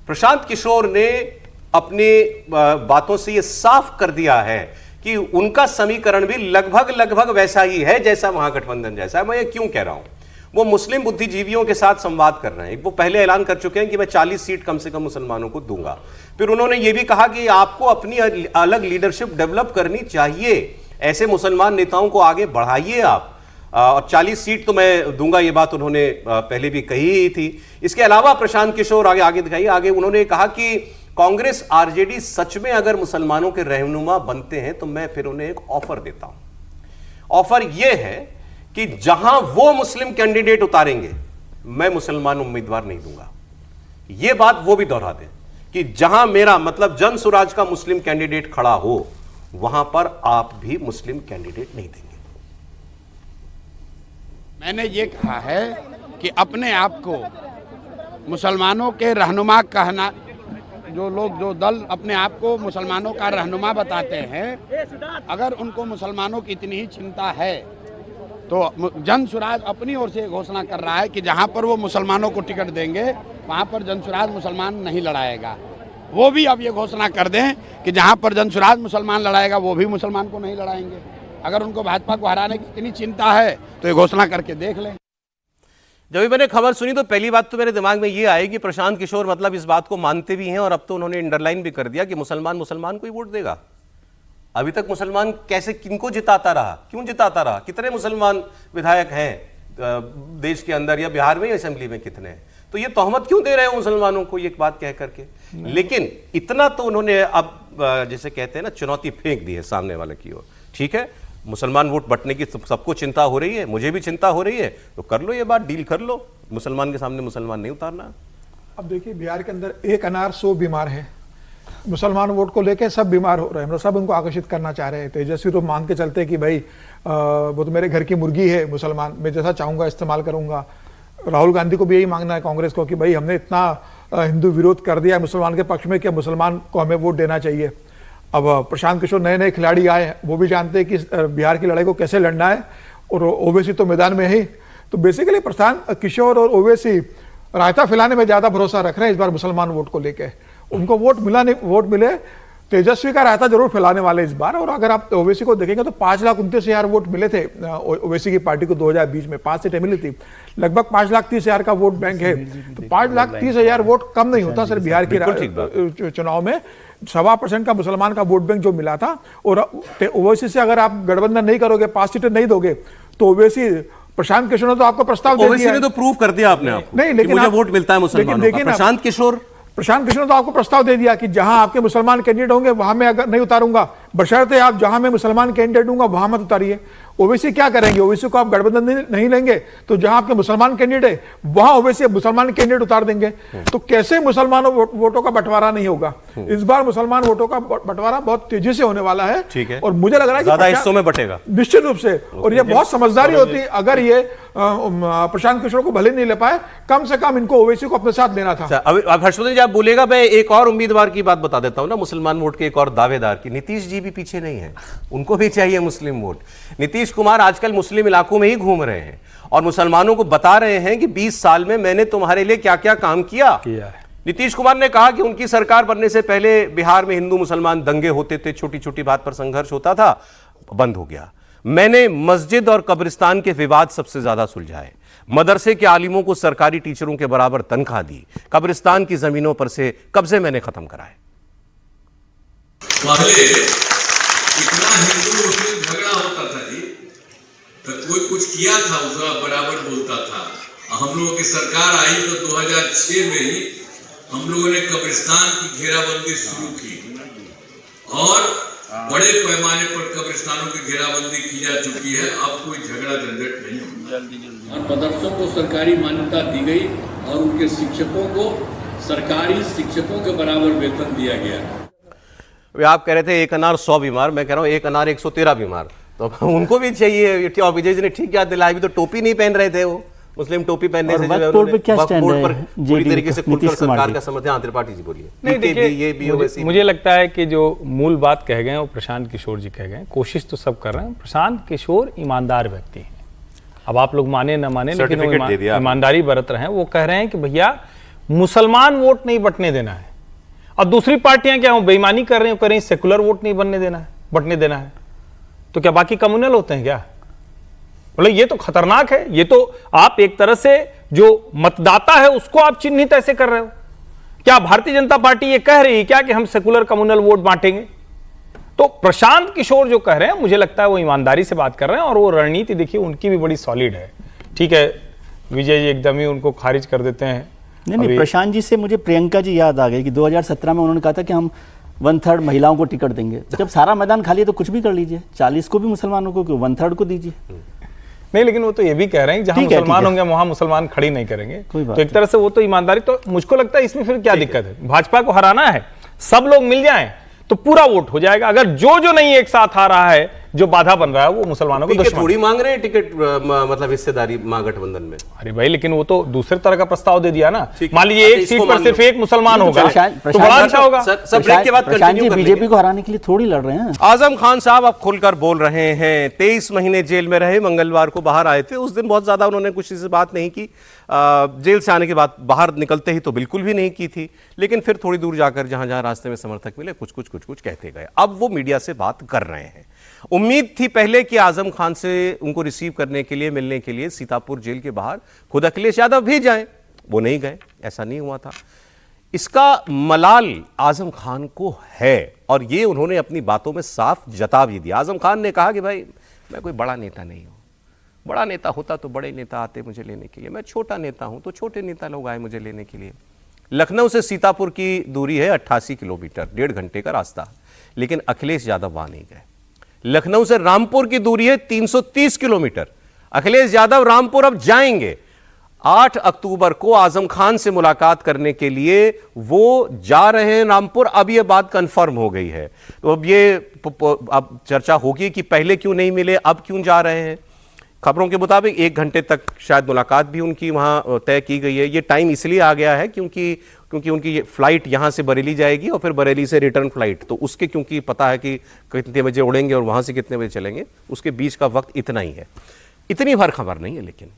प्रशांत किशोर ने अपने बातों से ये साफ कर दिया है कि उनका समीकरण भी लगभग वैसा ही है जैसा महागठबंधन जैसा है। मैं ये क्यों कह रहा हूं, वो मुस्लिम बुद्धिजीवियों के साथ संवाद कर रहे हैं। वो पहले ऐलान कर चुके हैं कि मैं 40 सीट कम से कम मुसलमानों को दूंगा। फिर उन्होंने ये भी कहा कि आपको अपनी अलग लीडरशिप डेवलप करनी चाहिए, ऐसे मुसलमान नेताओं को आगे बढ़ाइए आप, और 40 सीट तो मैं दूंगा, ये बात उन्होंने पहले भी कही ही थी। इसके अलावा प्रशांत किशोर आगे दिखाइए, आगे उन्होंने कहा कि कांग्रेस आरजेडी सच में अगर मुसलमानों के रहनुमा बनते हैं तो मैं फिर उन्हें एक ऑफर देता हूं। ऑफर यह है कि जहां वो मुस्लिम कैंडिडेट उतारेंगे मैं मुसलमान उम्मीदवार नहीं दूंगा। यह बात वो भी दोहरा दें कि जहां मेरा मतलब जन स्वराज का मुस्लिम कैंडिडेट खड़ा हो वहां पर आप भी मुस्लिम कैंडिडेट नहीं देंगे। मैंने ये कहा है कि अपने आप को मुसलमानों के रहनुमा कहना, जो दल अपने आप को मुसलमानों का रहनुमा बताते हैं, अगर उनको मुसलमानों की इतनी ही चिंता है तो जन स्वराज अपनी ओर से घोषणा कर रहा है कि जहां पर वो मुसलमानों को टिकट देंगे वहां पर जन स्वराज मुसलमान नहीं लड़ाएगा। वो भी अब ये घोषणा कर दें कि जहां पर जन स्वराज मुसलमान लड़ाएगा वो भी मुसलमान को नहीं लड़ाएंगे। अगर उनको भाजपा को हराने की इतनी चिंता है तो ये घोषणा करके देख लें। जब भी मैंने खबर सुनी तो पहली बात तो मेरे दिमाग में ये आई कि प्रशांत किशोर मतलब इस बात को मानते भी हैं और अब तो उन्होंने अंडरलाइन भी कर दिया कि मुसलमान मुसलमान को ही वोट देगा। अभी तक मुसलमान कैसे किनको जिताता रहा, क्यों जिताता रहा, कितने मुसलमान विधायक हैं देश के अंदर या बिहार में या असेंबली में कितने हैं, तो ये तोहमत क्यों दे रहे हो मुसलमानों को ये बात कह करके। लेकिन इतना तो उन्होंने अब जैसे कहते हैं ना चुनौती फेंक दी है सामने वाले की ओर। ठीक है, मुसलमान वोट बंटने की सबको चिंता हो रही है, मुझे भी चिंता हो रही है, तो कर लो ये बात, डील कर लो, मुसलमान के सामने मुसलमान नहीं उतारना। अब देखिए बिहार के अंदर एक अनार 100 बीमार हैं, मुसलमान वोट को लेके सब बीमार हो रहे हैं, सब उनको आकर्षित करना चाह रहे हैं। तेजस्वी तो मान के चलते कि भाई वो तो मेरे घर की मुर्गी है मुसलमान, मैं जैसा चाहूँगा इस्तेमाल करूँगा। राहुल गांधी को भी यही मांगना है कांग्रेस को कि भाई हमने इतना हिंदू विरोध कर दिया मुसलमान के पक्ष में कि मुसलमान को हमें वोट देना चाहिए। अब प्रशांत किशोर नए नए खिलाड़ी आए हैं, वो भी जानते हैं कि बिहार की लड़ाई को कैसे लड़ना है, और ओवैसी तो मैदान में ही। तो बेसिकली प्रशांत किशोर और ओवैसी रायता फैलाने में ज़्यादा भरोसा रख रहे हैं इस बार मुसलमान वोट को लेके। उनको वोट मिले, तेजस्वी का रायता जरूर फैलाने वाले इस बार। और अगर आप ओवैसी को देखेंगे तो 5,29,000 वोट मिले थे ओवैसी की पार्टी को 2020 में, 5 सीटें मिली थी, लगभग 5,30,000 का वोट बैंक है। तो 5,30,000 वोट कम नहीं होता सर बिहार की चुनाव में। 1.25% का मुसलमान का वोट बैंक जो मिला था, और ओवैसी से अगर आप गठबंधन नहीं करोगे, 5 सीटें नहीं दोगे, तो ओवैसी प्रशांत किशोर ने तो आपको प्रस्ताव दे दिया, ने तो प्रूव कर दिया आपने आप नहीं, लेकिन मुझे वोट मिलता है मुसलमानों का। प्रशांत किशोर ने तो आपको प्रस्ताव दे दिया कि जहां आपके मुसलमान कैंडिडेट होंगे वहां मैं अगर नहीं उतारूंगा, बशर्ते आप जहां मैं मुसलमान कैंडिडेट दूंगा वहां मत उतारिए। ओवैसी क्या करेंगे, ओवैसी को आप गठबंधन नहीं लेंगे तो जहां आपके मुसलमान कैंडिडेट है वहां ओवैसी मुसलमान कैंडिडेट उतार देंगे। तो कैसे मुसलमानों वोटों का बंटवारा नहीं होगा। इस बार मुसलमान वोटों का बंटवारा बहुत तेजी से होने वाला है। ठीक है, और मुझे लग रहा है ज्यादा हिस्सों में बटेगा निश्चित रूप से। और ये बहुत समझदारी होती अगर ये प्रशांत किशोर को भले नहीं ले पाए, कम से कम इनको ओवैसी को अपने साथ लेना था। अब हर्षवर्धन जी आप बोलेगा, मैं एक और उम्मीदवार की बात बता देता हूं ना, मुसलमान वोट के एक और दावेदार की, नीतीश जी भी पीछे नहीं है, उनको भी चाहिए मुस्लिम वोट। नीतीश कुमार आजकल मुस्लिम इलाकों में ही घूम रहे हैं और मुसलमानों को बता रहे हैं कि 20 साल में मैंने तुम्हारे लिए क्या क्या काम किया है। नीतीश कुमार ने कहा कि उनकी सरकार बनने से पहले बिहार में हिंदू मुसलमान दंगे होते थे, छोटी छोटी बात पर संघर्ष होता था, बंद हो गया। मैंने मस्जिद और कब्रिस्तान के विवाद सबसे ज्यादा सुलझाए, मदरसे के आलिमों को सरकारी टीचरों के बराबर तनख्वाह दी, कब्रिस्तान की जमीनों पर से कब्जे मैंने खत्म कराए। पहले इतना हिंदू मुस्लिम झगड़ा होता था जी, तो कोई कुछ किया था उसका बराबर बोलता था। हम लोगों की सरकार आई तो 2006 में ही हम लोगों ने कब्रिस्तान की घेराबंदी शुरू की और बड़े पैमाने पर कब्रिस्तानों की घेराबंदी की जा चुकी है। अब कोई झगड़ा झंझट नहीं होता और मदरसों को सरकारी मान्यता दी गई और उनके शिक्षकों को सरकारी शिक्षकों के बराबर वेतन दिया गया। आप कह रहे थे एक अनार 100 बीमार, मैं कह रहा हूं एक अनार 113 बीमार, तो उनको भी चाहिए। और विजय जी ने ठीक याद दिलाया, अभी तो टोपी नहीं पहन रहे थे, वो मुस्लिम टोपी पहनने से पूरी तरीके से खुलकर सरकार का समर्थन। त्रिपाठी जी बोलिए। नहीं देखिए, मुझे लगता है कि जो मूल बात कह गए वो प्रशांत किशोर जी कह गए, कोशिश तो सब कर रहे हैं। प्रशांत किशोर ईमानदार व्यक्ति हैं, अब आप लोग माने न माने, लेकिन वो ईमानदारी बरत रहे हैं। वो कह रहे हैं कि भैया मुसलमान वोट नहीं बंटने देना है। अब दूसरी पार्टियां क्या बेईमानी कर रही हैं, सेकुलर वोट नहीं बंटने देना है, तो क्या बाकी कम्युनल होते हैं क्या? मतलब ये तो खतरनाक है। ये तो आप एक तरह से जो मतदाता है उसको आप चिन्हित ऐसे कर रहे हो। क्या भारतीय जनता पार्टी ये कह रही है क्या कि हम सेकुलर कम्युनल वोट बांटेंगे? तो प्रशांत किशोर जो कह रहे हैं, मुझे लगता है वो ईमानदारी से बात कर रहे हैं और वो रणनीति देखिए उनकी भी बड़ी सॉलिड है। ठीक है, विजय जी एकदम ही उनको खारिज कर देते हैं। नहीं, प्रशांत जी से मुझे प्रियंका जी याद आ गई कि 2017 में उन्होंने कहा था कि हम 1/3 महिलाओं को टिकट देंगे। जब सारा मैदान खाली है तो कुछ भी कर लीजिए, 40 को भी मुसलमानों को क्यों, 1/3 को दीजिए। नहीं, लेकिन वो तो ये भी कह रहे हैं जहां मुसलमान होंगे वहां मुसलमान खड़ी नहीं करेंगे। तो एक तरह से वो तो ईमानदारी। तो मुझको लगता है इसमें फिर क्या दिक्कत है? भाजपा को हराना है, सब लोग मिल जाएं तो पूरा वोट हो जाएगा। अगर जो नहीं एक साथ आ रहा है, जो बाधा बन रहा है, वो मुसलमानों को दुश्मन थोड़ी मांग रहे हैं टिकट, मतलब हिस्सेदारी महागठबंधन में। अरे भाई, लेकिन वो तो दूसरे तरह का प्रस्ताव दे दिया ना। मान लीजिए एक सीट पर सिर्फ एक मुसलमान होगा तो बड़ा अच्छा होगा। बीजेपी को हराने के लिए थोड़ी लड़ रहे हैं। आजम खान साहब अब खुलकर बोल रहे हैं। 23 महीने जेल में रहे, मंगलवार को बाहर आए थे। उस दिन बहुत ज्यादा उन्होंने कुछ से बात नहीं की, जेल से आने के बाद बाहर निकलते ही तो बिल्कुल भी नहीं की थी, लेकिन फिर थोड़ी दूर जाकर जहां जहां रास्ते में समर्थक मिले कुछ कुछ कहते गए। अब वो मीडिया से बात कर रहे हैं। उम्मीद थी पहले कि आजम खान से उनको रिसीव करने के लिए, मिलने के लिए सीतापुर जेल के बाहर खुद अखिलेश यादव भी जाएं, वो नहीं गए, ऐसा नहीं हुआ था। इसका मलाल आजम खान को है और ये उन्होंने अपनी बातों में साफ जता भी दिया। आजम खान ने कहा कि भाई मैं कोई बड़ा नेता नहीं हूं, बड़ा नेता होता तो बड़े नेता आते मुझे लेने के लिए, मैं छोटा नेता हूं तो छोटे नेता लोग आए मुझे लेने के लिए। लखनऊ से सीतापुर की दूरी है 88 किलोमीटर, 1.5 घंटे का रास्ता, लेकिन अखिलेश यादव वहां नहीं गए। लखनऊ से रामपुर की दूरी है 330 किलोमीटर, अखिलेश यादव रामपुर अब जाएंगे। 8 अक्टूबर को आजम खान से मुलाकात करने के लिए वो जा रहे हैं रामपुर। अब ये बात कंफर्म हो गई है, तो अब ये अब चर्चा होगी कि पहले क्यों नहीं मिले, अब क्यों जा रहे हैं। खबरों के मुताबिक 1 घंटे तक शायद मुलाकात भी उनकी वहां तय की गई है। ये टाइम इसलिए आ गया है क्योंकि उनकी फ्लाइट यहां से बरेली जाएगी और फिर बरेली से रिटर्न फ्लाइट, तो उसके क्योंकि पता है कि कितने बजे उड़ेंगे और वहां से कितने बजे चलेंगे, उसके बीच का वक्त इतना ही है। इतनी भर खबर नहीं है, लेकिन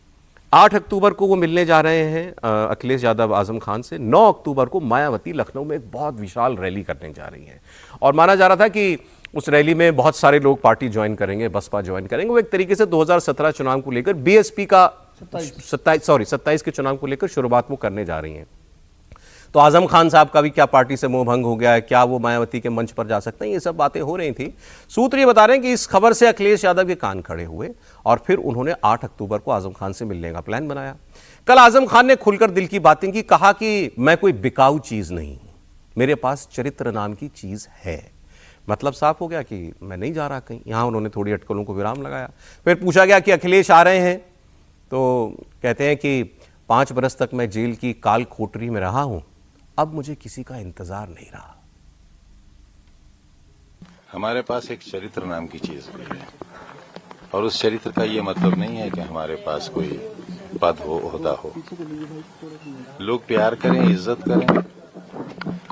8 अक्टूबर को वो मिलने जा रहे हैं अखिलेश यादव आजम खान से। 9 अक्टूबर को मायावती लखनऊ में एक बहुत विशाल रैली करने जा रही है और माना जा रहा था कि उस रैली में बहुत सारे लोग पार्टी ज्वाइन करेंगे, बसपा ज्वाइन करेंगे। वो एक तरीके से 2017 चुनाव को लेकर बीएसपी का 27 के चुनाव को लेकर शुरुआत वो करने जा रही हैं। तो आजम खान साहब का भी क्या पार्टी से मोह भंग हो गया है, क्या वो मायावती के मंच पर जा सकते हैं, ये सब बातें हो रही थी। सूत्र ये बता रहे हैं कि इस खबर से अखिलेश यादव के कान खड़े हुए और फिर उन्होंने 8 अक्टूबर को आजम खान से मिलने का प्लान बनाया। कल आजम खान ने खुलकर दिल की बातें की, कहा कि मैं कोई बिकाऊ चीज नहीं, मेरे पास चरित्र नाम की चीज है। मतलब साफ हो गया कि मैं नहीं जा रहा कहीं। यहां उन्होंने थोड़ी अटकलों को विराम लगाया। फिर पूछा गया कि अखिलेश आ रहे हैं, तो कहते हैं कि 5 बरस तक मैं जेल की काल कोठरी में रहा हूं, अब मुझे किसी का इंतजार नहीं रहा। हमारे पास एक चरित्र नाम की चीज है और उस चरित्र का ये मतलब नहीं है कि हमारे पास कोई पद हो, ओहदा हो। लोग प्यार करें, इज्जत करें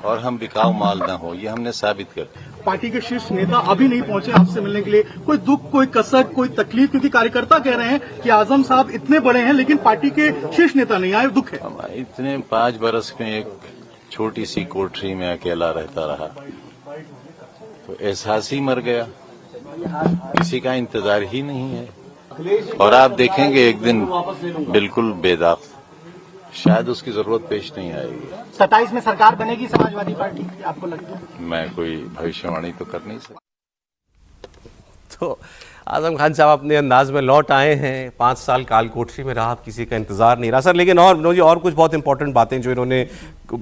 और हम बिकाऊ माल ना हो, ये हमने साबित कर दिया। पार्टी के शीर्ष नेता अभी नहीं पहुंचे आपसे मिलने के लिए, कोई दुख, कोई कसक, कोई तकलीफ? क्योंकि कार्यकर्ता कह रहे हैं कि आजम साहब इतने बड़े हैं लेकिन पार्टी के शीर्ष नेता नहीं आए, दुख है। इतने 5 बरस में एक छोटी सी कोठरी में अकेला रहता रहा तो एहसास ही मर गया, किसी का इंतजार ही नहीं है। और आप देखेंगे एक दिन बिल्कुल बेदाग, शायद उसकी जरूरत पेश नहीं आएगी। 27 में सरकार बनेगी समाजवादी पार्टी, आपको लगता है? मैं कोई भविष्यवाणी तो कर नहीं सकता। तो आजम खान साहब अपने अंदाज में लौट आए हैं। 5 साल काल कोठरी में रहा, अब किसी का इंतजार नहीं रहा सर। लेकिन और कुछ बहुत इंपॉर्टेंट बातें जो इन्होंने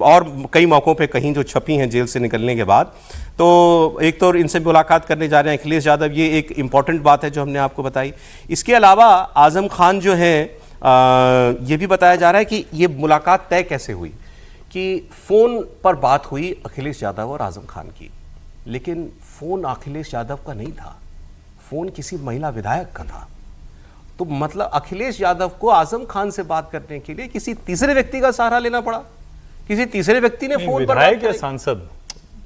और कई मौक़ों पे कहीं जो छपी हैं जेल से निकलने के बाद, तो एक तो इनसे मुलाकात करने जा रहे हैं अखिलेश यादव, ये एक इंपॉर्टेंट बात है जो हमने आपको बताई। इसके अलावा आजम खान जो है ये भी बताया जा रहा है कि ये मुलाकात तय कैसे हुई, कि फ़ोन पर बात हुई अखिलेश यादव और आजम खान की, लेकिन फ़ोन अखिलेश यादव का नहीं था, फ़ोन किसी महिला विधायक का था। तो मतलब अखिलेश यादव को आजम खान से बात करने के लिए किसी तीसरे व्यक्ति का सहारा लेना पड़ा। किसी तीसरे व्यक्ति ने फ़ोन पर विधायक या सांसद,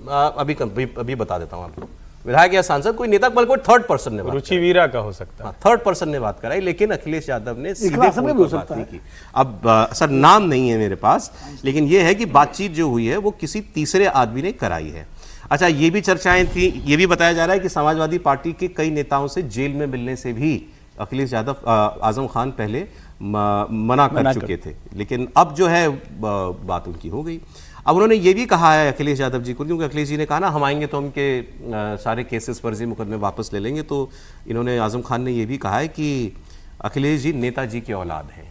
अभी बता देता हूँ आपको। विधायक या सांसद, कोई नेता, बल्कि कोई थर्ड पर्सन ने, रुचि वीरा का हो सकता है, थर्ड पर्सन ने बात कराई, लेकिन अखिलेश यादव ने सीधे फोन पर बात नहीं की। अब सर नाम नहीं है मेरे पास, लेकिन यह है कि बातचीत जो हुई है वो किसी तीसरे आदमी ने कराई है। अच्छा, ये भी चर्चाएं थी, ये भी बताया जा रहा है कि समाजवादी पार्टी के कई नेताओं से जेल में मिलने से भी अखिलेश यादव आजम खान पहले मना कर चुके थे, लेकिन अब जो है बात उनकी हो गई। अब उन्होंने ये भी कहा है अखिलेश यादव जी को, क्योंकि अखिलेश जी ने कहा ना हम आएंगे तो उनके सारे केसेस फर्जी मुकदमे वापस ले लेंगे, तो इन्होंने आजम खान ने ये भी कहा है कि अखिलेश जी नेताजी की औलाद हैं।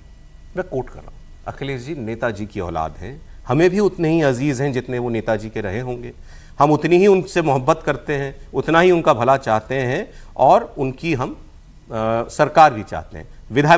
मैं कोट कर रहा हूँ, अखिलेश जी नेताजी की औलाद हैं, हमें भी उतने ही अजीज़ हैं जितने वो नेताजी के रहे होंगे, हम उतनी ही उनसे मोहब्बत करते हैं, उतना ही उनका भला चाहते हैं और उनकी हम सरकार भी चाहते हैं।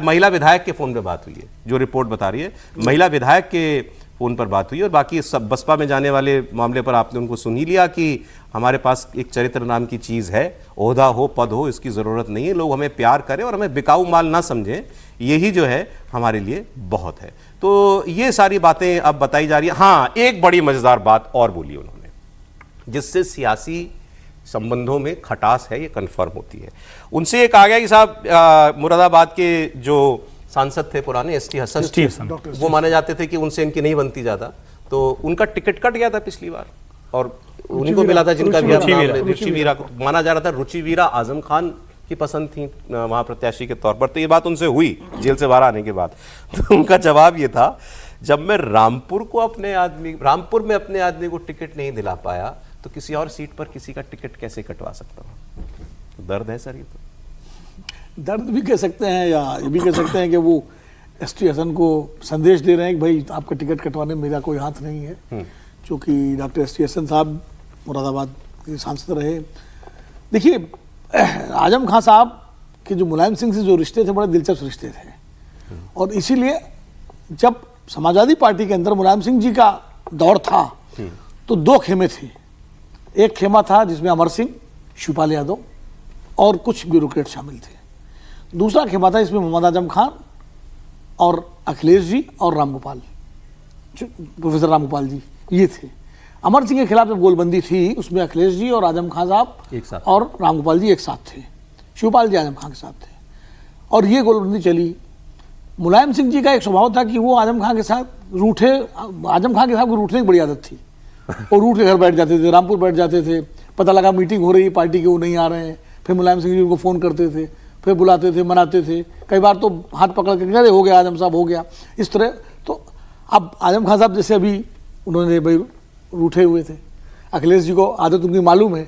महिला विधायक के फ़ोन पर बात हुई है, जो रिपोर्ट बता रही है महिला विधायक के फ़ोन पर बात हुई, और बाकी सब बसपा में जाने वाले मामले पर आपने उनको सुन ही लिया कि हमारे पास एक चरित्र नाम की चीज़ है, ओहदा हो, पद हो, इसकी ज़रूरत नहीं है, लोग हमें प्यार करें और हमें बिकाऊ माल ना समझें, यही जो है हमारे लिए बहुत है। तो ये सारी बातें अब बताई जा रही है। हाँ, एक बड़ी मज़ेदार बात और बोली उन्होंने, जिससे सियासी संबंधों में खटास है ये कन्फर्म होती है। उनसे ये कहा गया कि साहब मुरादाबाद के जो सांसद थे पुराने एसटी हसन, वो माने जाते थे कि उनसे इनकी नहीं बनती ज़्यादा, तो उनका टिकट कट गया था पिछली बार और उन्हीं को मिला था जिनका रुचि वीरा को माना जा रहा था। रुचि वीरा आजम खान की पसंद थी वहाँ प्रत्याशी के तौर पर, तो ये बात उनसे हुई जेल से बाहर आने के बाद। तो उनका जवाब ये था, जब मैं रामपुर में अपने आदमी को टिकट नहीं दिला पाया तो किसी और सीट पर किसी का टिकट कैसे कटवा सकता हूँ। तो दर्द है सर, ये तो दर्द भी कह सकते हैं या ये भी कह सकते हैं कि वो एसटी हसन को संदेश दे रहे हैं कि भाई आपका टिकट कटवाने में मेरा कोई हाथ नहीं है, क्योंकि डॉक्टर एसटी हसन साहब मुरादाबाद के सांसद रहे। देखिए, आजम खान साहब के जो मुलायम सिंह से जो रिश्ते थे बड़े दिलचस्प रिश्ते थे, और इसीलिए जब समाजवादी पार्टी के अंदर मुलायम सिंह जी का दौर था तो दो खेमे थे। एक खेमा था जिसमें अमर सिंह, शिवपाल यादव और कुछ ब्यूरोक्रेट शामिल थे। दूसरा खेमा था इसमें मोहम्मद आजम खान और अखिलेश जी और रामगोपाल, प्रोफेसर रामगोपाल जी, ये थे। अमर सिंह के खिलाफ जब गोलबंदी थी उसमें अखिलेश जी और आजम खान साहब एक साथ और रामगोपाल जी एक साथ थे, शिवपाल जी आजम खान के साथ थे, और ये गोलबंदी चली। मुलायम सिंह जी का एक स्वभाव था कि वो आजम खान के साथ रूठे, आजम खान के साथ रूठने की बड़ी आदत थी, और रूठ के घर बैठ जाते थे, रामपुर बैठ जाते थे। पता लगा मीटिंग हो रही है पार्टी के, वो नहीं आ रहे हैं, फिर मुलायम सिंह जी उनको फ़ोन करते थे, फिर बुलाते थे, मनाते थे, कई बार तो हाथ पकड़ के कहते हो गया आजम साहब, हो गया, इस तरह। तो अब आजम खान साहब जैसे अभी उन्होंने भाई रूठे हुए थे, अखिलेश जी को आदत उनकी मालूम है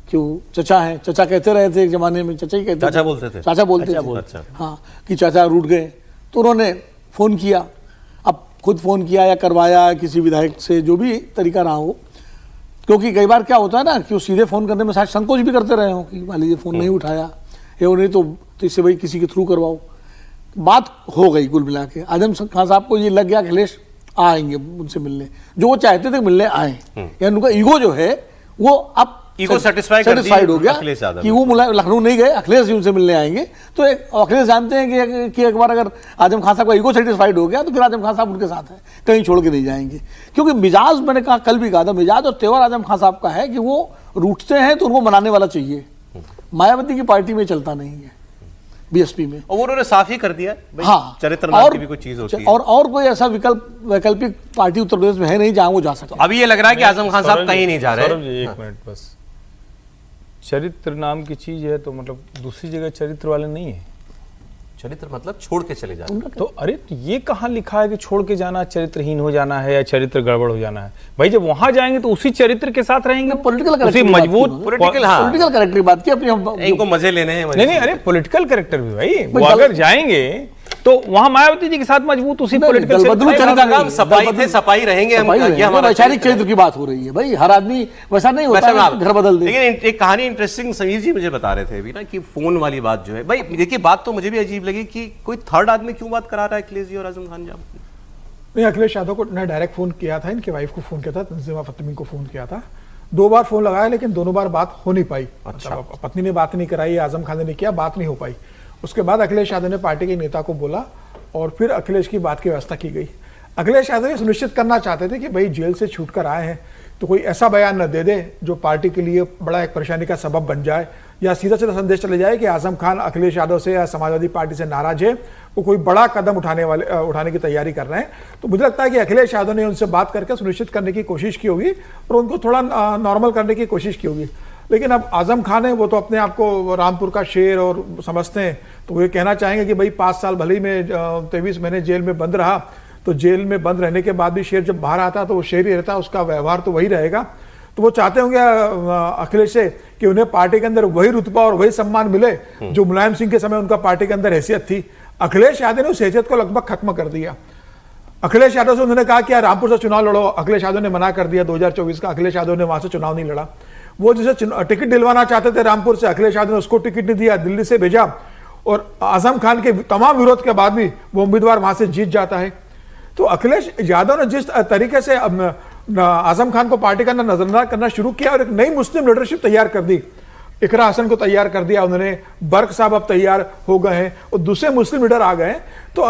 कि वो चचा हैं, चचा कहते रहे थे एक ज़माने में, चचा ही कहते, चाचा बोलते थे, चाचा बोलते थे, अच्छा। हाँ, कि चाचा रूठ गए। तो उन्होंने फ़ोन किया, अब खुद फ़ोन किया या करवाया किसी विधायक से, जो भी तरीका रहा हो, क्योंकि कई बार क्या होता है ना कि वो सीधे फ़ोन करने में शायद संकोच भी करते रहे हो कि मान लीजिए फ़ोन नहीं उठाया या नहीं तो इससे भाई किसी के थ्रू करवाओ। बात हो गई कुल मिला के, आजम खान साहब को ये लग गया अखिलेश आएंगे उनसे मिलने, जो वो चाहते थे मिलने आए, यानी उनका ईगो जो है वो अब ईगो सेटिस्फाइड हो गया कि वो लखनऊ नहीं गए, अखिलेश जी उनसे मिलने आएंगे। तो अखिलेश जानते हैं कि एक बार अगर आजम खान साहब का ईगो सेटिस्फाइड हो गया तो फिर आजम खान साहब उनके साथ है, कहीं छोड़ के नहीं जाएंगे। क्योंकि मिजाज, मैंने कहा कल भी कहा था, मिजाज और तेवर आजम खान साहब का है कि वो रूठते हैं तो उनको मनाने वाला चाहिए। मायावती की पार्टी में चलता नहीं है, बीएसपी में, और उन्होंने साफ ही कर दिया, हाँ, चरित्र नाम की भी कोई चीज होती है, और कोई ऐसा वैकल्पिक पार्टी उत्तर प्रदेश में है नहीं जहां वो जा सकते। अभी ये लग रहा है कि आजम खान साहब कहीं नहीं जा रहे। एक मिनट बस, चरित्र नाम की चीज है तो मतलब दूसरी जगह चरित्र वाले नहीं है। चरित्र मतलब छोड़ के चले जाना। तो अरे ये कहाँ लिखा है कि छोड़ के जाना चरित्रहीन हो जाना है या चरित्र गड़बड़ हो जाना है? भाई जब वहां जाएंगे तो उसी चरित्र के साथ रहेंगे, पॉलिटिकल मजबूत पॉलिटिकल कैरेक्टर की बात की अपनी, इनको मजे लेने हैं। नहीं, अरे पॉलिटिकल कैरेक्टर भी भाई, वो अगर जाएंगे तो वहां मायावती जी के साथ मजबूत उसी पॉलिटिकल सफाई रहेंगे। वैचारिक चरित्र की बात हो रही है भाई, हर आदमी वैसा नहीं होता है घर बदल दे। लेकिन एक कहानी इंटरेस्टिंग समीर जी मुझे बता रहे थे अभी ना कि फोन वाली बात जो है, भाई देखिए बात तो मुझे भी अजीब लगी कि कोई थर्ड आदमी क्यों बात करा रहा है अखिलेश जी और आजम खान साहब। नहीं, अखिलेश यादव को ने डायरेक्ट फोन किया था, इनके वाइफ को फोन किया था, तंजीमा फतमी को फोन किया था, 2 बार फोन लगाया लेकिन दोनों बार बात हो नहीं पाई। अच्छा। पत्नी ने बात नहीं कराई, आजम खान ने किया, बात नहीं हो पाई। उसके बाद अखिलेश यादव ने पार्टी के नेता को बोला और फिर अखिलेश की बात की व्यवस्था की गई। अखिलेश यादव ये सुनिश्चित करना चाहते थे कि भाई जेल से छूट कर आए हैं तो कोई ऐसा बयान न दे दे जो पार्टी के लिए बड़ा एक परेशानी का सबब बन जाए, या सीधा सीधा संदेश चले जाए कि आजम खान अखिलेश यादव से या समाजवादी पार्टी से नाराज है, वो कोई बड़ा कदम उठाने की तैयारी कर रहे हैं। तो मुझे लगता है कि अखिलेश यादव ने उनसे बात करके सुनिश्चित करने की कोशिश की होगी और उनको थोड़ा नॉर्मल करने की कोशिश की होगी। लेकिन अब आजम खान है, वो तो अपने आप को रामपुर का शेर और समझते हैं, तो वो ये कहना चाहेंगे कि भाई 5 साल भले ही में 23 महीने जेल में बंद रहा, तो जेल में बंद रहने के बाद भी शेर जब बाहर आता तो वो शेर ही रहता, उसका व्यवहार तो वही रहेगा। तो वो चाहते होंगे अखिलेश से कि उन्हें पार्टी के अंदर वही रुतबा और वही सम्मान मिले जो मुलायम सिंह के समय उनका पार्टी के अंदर हैसियत थी। अखिलेश यादव ने उस हैसियत को लगभग खत्म कर दिया। अखिलेश यादव से उन्होंने कहा कि यार रामपुर से चुनाव लड़ो, अखिलेश यादव ने मना कर दिया 2024 का, अखिलेश यादव ने वहां से चुनाव नहीं लड़ा। वो जिसे टिकट दिलवाना चाहते थे रामपुर से, अखिलेश यादव ने उसको टिकट नहीं दिया, दिल्ली से भेजा, और आजम खान के तमाम विरोध के बाद भी वो उम्मीदवार वहां से जीत जाता है। तो अखिलेश यादव ने जिस तरीके से आजम खान को पार्टी का नजरअंदाज करना शुरू किया और एक नई मुस्लिम लीडरशिप तैयार कर दी, इकरा हसन को तैयार कर दिया उन्होंने, बर्क साहब अब तैयार हो गए हैं और दूसरे मुस्लिम लीडर आ गए हैं। तो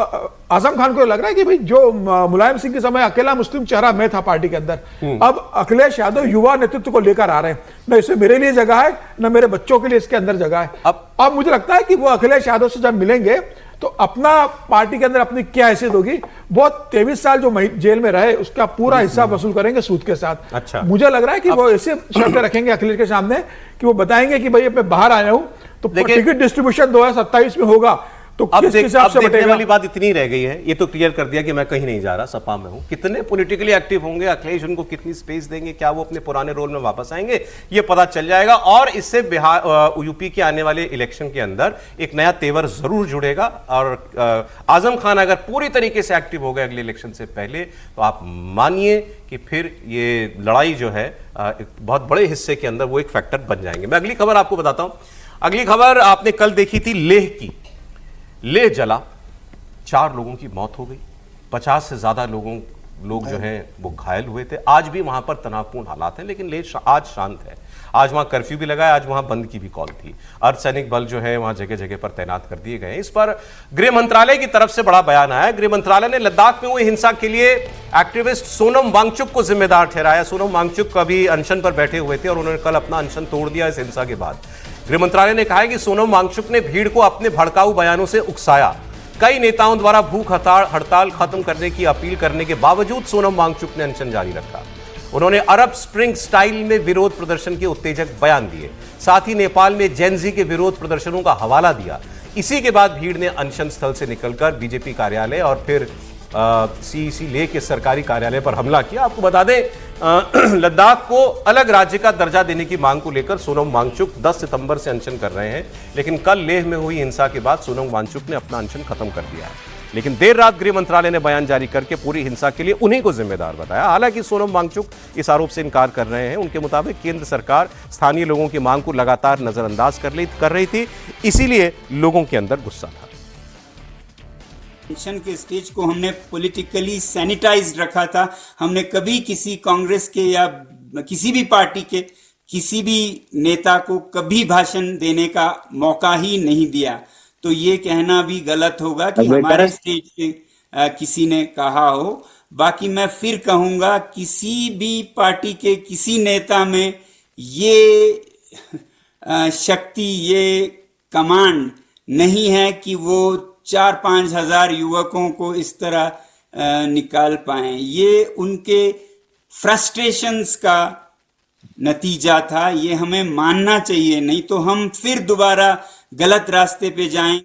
आजम खान को लग रहा है कि भाई जो मुलायम सिंह के समय अकेला मुस्लिम चेहरा मैं था पार्टी के अंदर, अब अखिलेश यादव युवा नेतृत्व को लेकर आ रहे हैं, न इसमें मेरे लिए जगह है न मेरे बच्चों के लिए इसके अंदर जगह है। अब मुझे लगता है कि वो अखिलेश यादव से जब मिलेंगे तो अपना पार्टी के अंदर अपनी क्या हैसियत होगी? बहुत 23 साल जो जेल में रहे उसका पूरा हिस्सा वसूल करेंगे सूद के साथ। अच्छा। मुझे लग रहा है कि वो ऐसे शर्तें रखेंगे अखिलेश के सामने कि वो बताएंगे कि भाई मैं बाहर आया हूं तो टिकट डिस्ट्रीब्यूशन 2027 में होगा तो अब किस हिसाब से देखने बटेगा? वाली बात इतनी रह गई है, ये तो क्लियर कर दिया कि मैं कहीं नहीं जा रहा, सपा में हूं। कितने पॉलिटिकली एक्टिव होंगे अखिलेश, उनको कितनी स्पेस देंगे, क्या वो अपने पुराने रोल में वापस आएंगे, ये पता चल जाएगा। और इससे बिहार यूपी के आने वाले इलेक्शन के अंदर एक नया तेवर जरूर जुड़ेगा। और आजम खान अगर पूरी तरीके से एक्टिव हो गए अगले इलेक्शन से पहले, तो आप मानिए कि फिर ये लड़ाई जो है एक बहुत बड़े हिस्से के अंदर वो एक फैक्टर बन जाएंगे। मैं अगली खबर आपको बताता हूं। अगली खबर आपने कल देखी थी लेह की। लेह जला, 4 लोगों की मौत हो गई, 50 से ज्यादा लोग जो हैं वो घायल हुए थे। आज भी वहां पर तनावपूर्ण हालात हैं, लेकिन लेह आज शांत है। आज वहां कर्फ्यू भी लगा है, आज वहां बंद की भी कॉल थी। अर्धसैनिक बल जो है वहां जगह जगह पर तैनात कर दिए गए हैं। इस पर गृह मंत्रालय की तरफ से बड़ा बयान आया है। गृह मंत्रालय ने लद्दाख में हुई हिंसा के लिए एक्टिविस्ट सोनम वांगचुक को जिम्मेदार ठहराया। सोनम वांगचुक कभी अनशन पर बैठे हुए थे और उन्होंने कल अपना अनशन तोड़ दिया इस हिंसा के बाद। गृह मंत्रालय ने कहा है कि सोनम वांगचुक ने भीड़ को अपने भड़काऊ बयानों से उकसाया। कई नेताओं द्वारा भूख हड़ताल खत्म करने की अपील करने के बावजूद सोनम वांगचुक ने अनशन जारी रखा। उन्होंने अरब स्प्रिंग स्टाइल में विरोध प्रदर्शन के उत्तेजक बयान दिए। साथ ही नेपाल में जेनजी के विरोध प्रदर्शनों का हवाला दिया। इसी के बाद भीड़ ने अनशन स्थल से निकलकर बीजेपी कार्यालय और फिर सीईसी लेह के सरकारी कार्यालय पर हमला किया। आपको बता दें लद्दाख को अलग राज्य का दर्जा देने की मांग को लेकर सोनम वांगचुक 10 सितंबर से अनशन कर रहे हैं, लेकिन कल लेह में हुई हिंसा के बाद सोनम वांगचुक ने अपना अनशन खत्म कर दिया है। लेकिन देर रात गृह मंत्रालय ने बयान जारी करके पूरी हिंसा के लिए उन्हीं को जिम्मेदार बताया। हालांकि सोनम वांगचुक इस आरोप से इनकार कर रहे हैं। उनके मुताबिक केंद्र सरकार स्थानीय लोगों की मांग को लगातार नजरअंदाज कर रही थी, इसीलिए लोगों के अंदर गुस्सा था। इलेक्शन के स्टेज को हमने पॉलिटिकली सैनिटाइज्ड रखा था। हमने कभी किसी कांग्रेस के या किसी भी पार्टी के किसी भी नेता को कभी भाषण देने का मौका ही नहीं दिया। तो ये कहना भी गलत होगा कि हमारे स्टेज पे किसी ने कहा हो। बाकी मैं फिर कहूंगा, किसी भी पार्टी के किसी नेता में ये शक्ति, ये कमांड नहीं है कि वो 4-5 हजार युवकों को इस तरह निकाल पाए। ये उनके फ्रस्ट्रेशंस का नतीजा था, ये हमें मानना चाहिए, नहीं तो हम फिर दोबारा गलत रास्ते पे जाएं।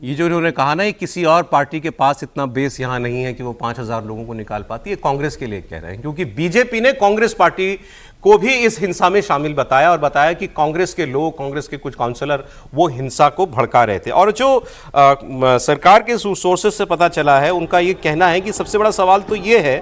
ये जो उन्होंने कहा ना, किसी और पार्टी के पास इतना बेस यहां नहीं है कि वो 5000 लोगों को निकाल पाती है, कांग्रेस के लिए कह रहे हैं, क्योंकि बीजेपी ने कांग्रेस पार्टी को भी इस हिंसा में शामिल बताया और बताया कि कांग्रेस के लोग, कांग्रेस के कुछ काउंसलर वो हिंसा को भड़का रहे थे। और जो सरकार के सोर्सेस से पता चला है, उनका ये कहना है कि सबसे बड़ा सवाल तो ये है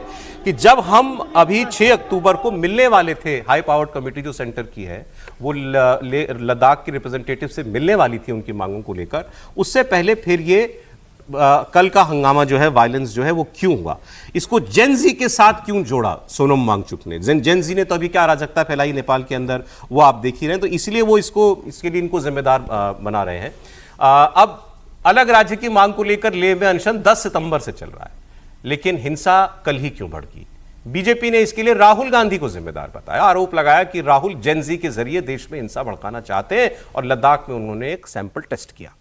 कि जब हम अभी 6 अक्टूबर को मिलने वाले थे, हाई पावर्ड कमेटी जो सेंटर की है वो लद्दाख के रिप्रेजेंटेटिव से मिलने वाली थी उनकी मांगों को लेकर, उससे पहले फिर ये कल का हंगामा जो है, वायलेंस जो है वो क्यों हुआ, इसको जेनजी के साथ क्यों जोड़ा सोनम वांगचुक ने। जेनजी ने तो अभी क्या अराजकता फैलाई नेपाल के अंदर, वो आप देख ही रहे हैं, तो इसलिए वो इसके लिए इनको जिम्मेदार बना रहे हैं। अब अलग राज्य की मांग को लेकर लेह में अनशन 10 सितंबर से चल रहा है, लेकिन हिंसा कल ही क्यों भड़की? बीजेपी ने इसके लिए राहुल गांधी को जिम्मेदार बताया, आरोप लगाया कि राहुल जेनजी के जरिए देश में हिंसा भड़काना चाहते हैं और लद्दाख में उन्होंने एक सैंपल टेस्ट किया।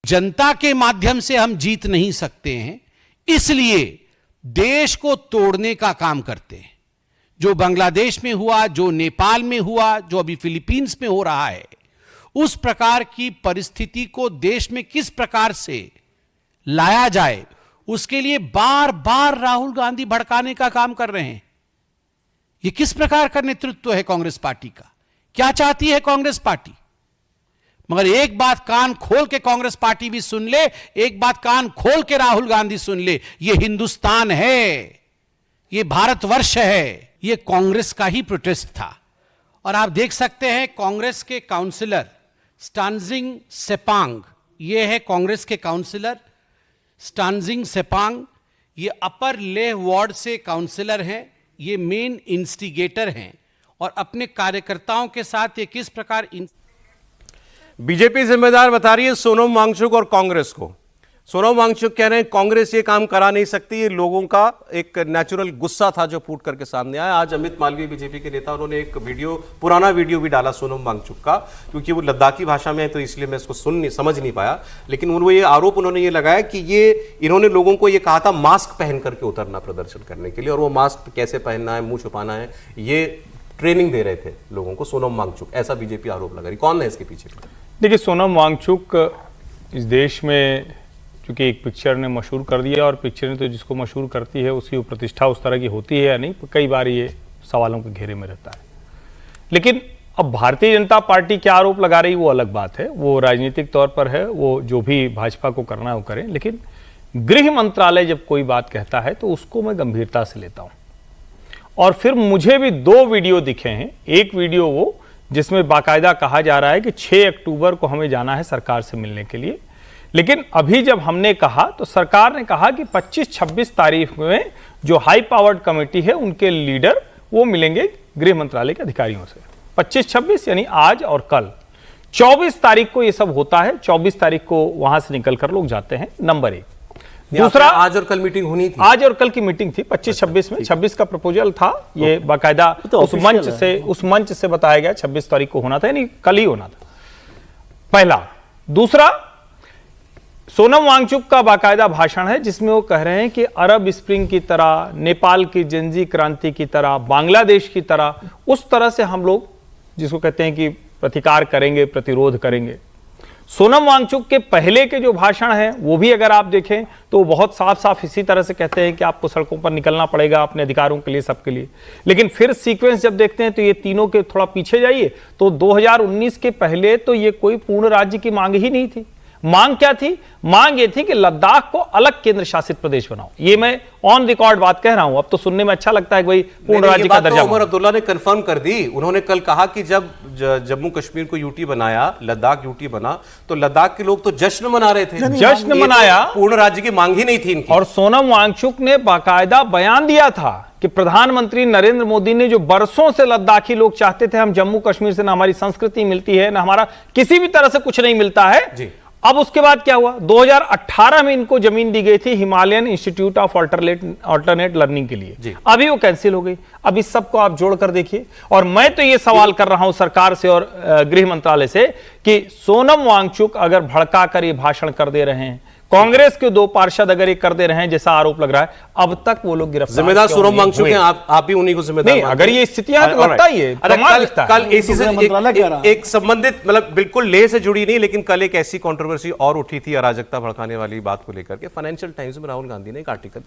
जनता के माध्यम से हम जीत नहीं सकते हैं, इसलिए देश को तोड़ने का काम करते हैं। जो बांग्लादेश में हुआ, जो नेपाल में हुआ, जो अभी फिलीपींस में हो रहा है, उस प्रकार की परिस्थिति को देश में किस प्रकार से लाया जाए, उसके लिए बार बार राहुल गांधी भड़काने का काम कर रहे हैं। यह किस प्रकार का नेतृत्व है कांग्रेस पार्टी का? क्या चाहती है कांग्रेस पार्टी? मगर एक बात कान खोल के कांग्रेस पार्टी भी सुन ले, एक बात कान खोल के राहुल गांधी सुन ले, यह हिंदुस्तान है, यह भारतवर्ष है, यह कांग्रेस का ही प्रोटेस्ट था। और आप देख सकते हैं कांग्रेस के काउंसिलर स्टानजिंग सेपांग, यह है कांग्रेस के काउंसिलर स्टानजिंग सेपांग, ये अपर लेह वार्ड से काउंसिलर हैं, ये मेन इंस्टिगेटर हैं और अपने कार्यकर्ताओं के साथ ये किस प्रकार बीजेपी जिम्मेदार बता रही है सोनम वांगचुक और कांग्रेस को। सोनम वांगचुक कह रहे हैं कांग्रेस ये काम करा नहीं सकती, ये लोगों का एक नेचुरल गुस्सा था जो फूट करके सामने आया। आज अमित मालवीय बीजेपी के नेता, उन्होंने एक पुराना वीडियो भी डाला सोनम वांगचुक का, क्योंकि वो लद्दाखी भाषा में है तो इसलिए मैं इसको समझ नहीं पाया। लेकिन वो ये आरोप उन्होंने ये लगाया कि इन्होंने लोगों को ये कहा था मास्क पहन करके उतरना प्रदर्शन करने के लिए, और वो मास्क कैसे पहनना है, मुंह छुपाना है, ये ट्रेनिंग दे रहे थे लोगों को सोनम वांगचुक, ऐसा बीजेपी आरोप लगा रही। कौन है इसके पीछे? देखिए, सोनम वांगचुक इस देश में क्योंकि एक पिक्चर ने मशहूर कर दिया, और पिक्चर ने तो जिसको मशहूर करती है उसकी प्रतिष्ठा उस तरह की होती है या नहीं, कई बार ये सवालों के घेरे में रहता है। लेकिन अब भारतीय जनता पार्टी क्या आरोप लगा रही वो अलग बात है, वो राजनीतिक तौर पर है, वो जो भी भाजपा को करना है वो करें। लेकिन गृह मंत्रालय जब कोई बात कहता है तो उसको मैं गंभीरता से लेता हूं। और फिर मुझे भी 2 वीडियो दिखे हैं। एक वीडियो वो जिसमें बाकायदा कहा जा रहा है कि 6 अक्टूबर को हमें जाना है सरकार से मिलने के लिए, लेकिन अभी जब हमने कहा तो सरकार ने कहा कि 25-26 तारीख में जो हाई पावर्ड कमेटी है उनके लीडर वो मिलेंगे गृह मंत्रालय के अधिकारियों से। 25-26 यानी आज और कल। 24 तारीख को ये सब होता है, 24 तारीख को वहां से निकलकर लोग जाते हैं, नंबर 1। दूसरा, आज और कल मीटिंग होनी थी, आज और कल की मीटिंग थी 25-26 में। 26 का प्रपोजल था, ये बाकायदा तो उस मंच से बताया गया 26 तारीख को होना था, यानी कल ही होना था, पहला। दूसरा, सोनम वांगचुक का बाकायदा भाषण है जिसमें वो कह रहे हैं कि अरब स्प्रिंग की तरह, नेपाल की जेनजी क्रांति की तरह, बांग्लादेश की तरह, उस तरह से हम लोग जिसको कहते हैं कि प्रतिकार करेंगे, प्रतिरोध करेंगे। सोनम वांगचुक के पहले के जो भाषण हैं वो भी अगर आप देखें तो बहुत साफ साफ इसी तरह से कहते हैं कि आपको सड़कों पर निकलना पड़ेगा अपने अधिकारों के लिए, सबके लिए। लेकिन फिर सीक्वेंस जब देखते हैं तो ये तीनों के थोड़ा पीछे जाइए तो 2019 के पहले तो ये कोई पूर्ण राज्य की मांग ही नहीं थी। मांग क्या थी? मांग ये थी कि लद्दाख को अलग केंद्र शासित प्रदेश बनाओ। ये मैं ऑन रिकॉर्ड बात कह रहा हूं। अब तो सुनने में अच्छा लगता है कि भाई पूर्ण राज्य का दर्जा। उमर अब्दुल्ला ने कंफर्म कर दी। उन्होंने कल कहा कि जब जम्मू कश्मीर को यूटी बनाया, लद्दाख यूटी बना, तो लद्दाख के लोग तो जश्न मना रहे थे। जश्न मनाया, पूर्ण राज्य की मांग ही नहीं थी इनकी। और सोनम वांगचुक ने बाकायदा बयान दिया था कि प्रधानमंत्री नरेंद्र मोदी ने जो बरसों से लद्दाखी लोग चाहते थे हम जम्मू कश्मीर से, ना हमारी संस्कृति मिलती है, ना हमारा किसी भी तरह से कुछ नहीं मिलता है जी। अब उसके बाद क्या हुआ? 2018 में इनको जमीन दी गई थी Himalayan institute of alternate learning के लिए, अभी वो कैंसिल हो गई। अब इस सब को आप जोड़ कर देखिए। और मैं तो ये सवाल कर रहा हूं सरकार से और गृह मंत्रालय से कि सोनम वांगचुक अगर भड़का कर ये भाषण कर दे रहे हैं, कांग्रेस के 2 पार्षद अगर ये कर दे रहे हैं जैसा आरोप लग रहा है, अब तक वो लोग गिरफ्तार जिम्मेदार सोनम वांगचुक हैं, आप भी उन्हीं को जिम्मेदार नहीं, अगर ये स्थितियां तो लगता ही है। कल एसी से एक संबंधित, मतलब बिल्कुल लेह से जुड़ी नहीं, लेकिन कल एक ऐसी कंट्रोवर्सी और उठी थी अराजकता भड़काने वाली बात को लेकर के। फाइनेंशियल टाइम्स में राहुल गांधी ने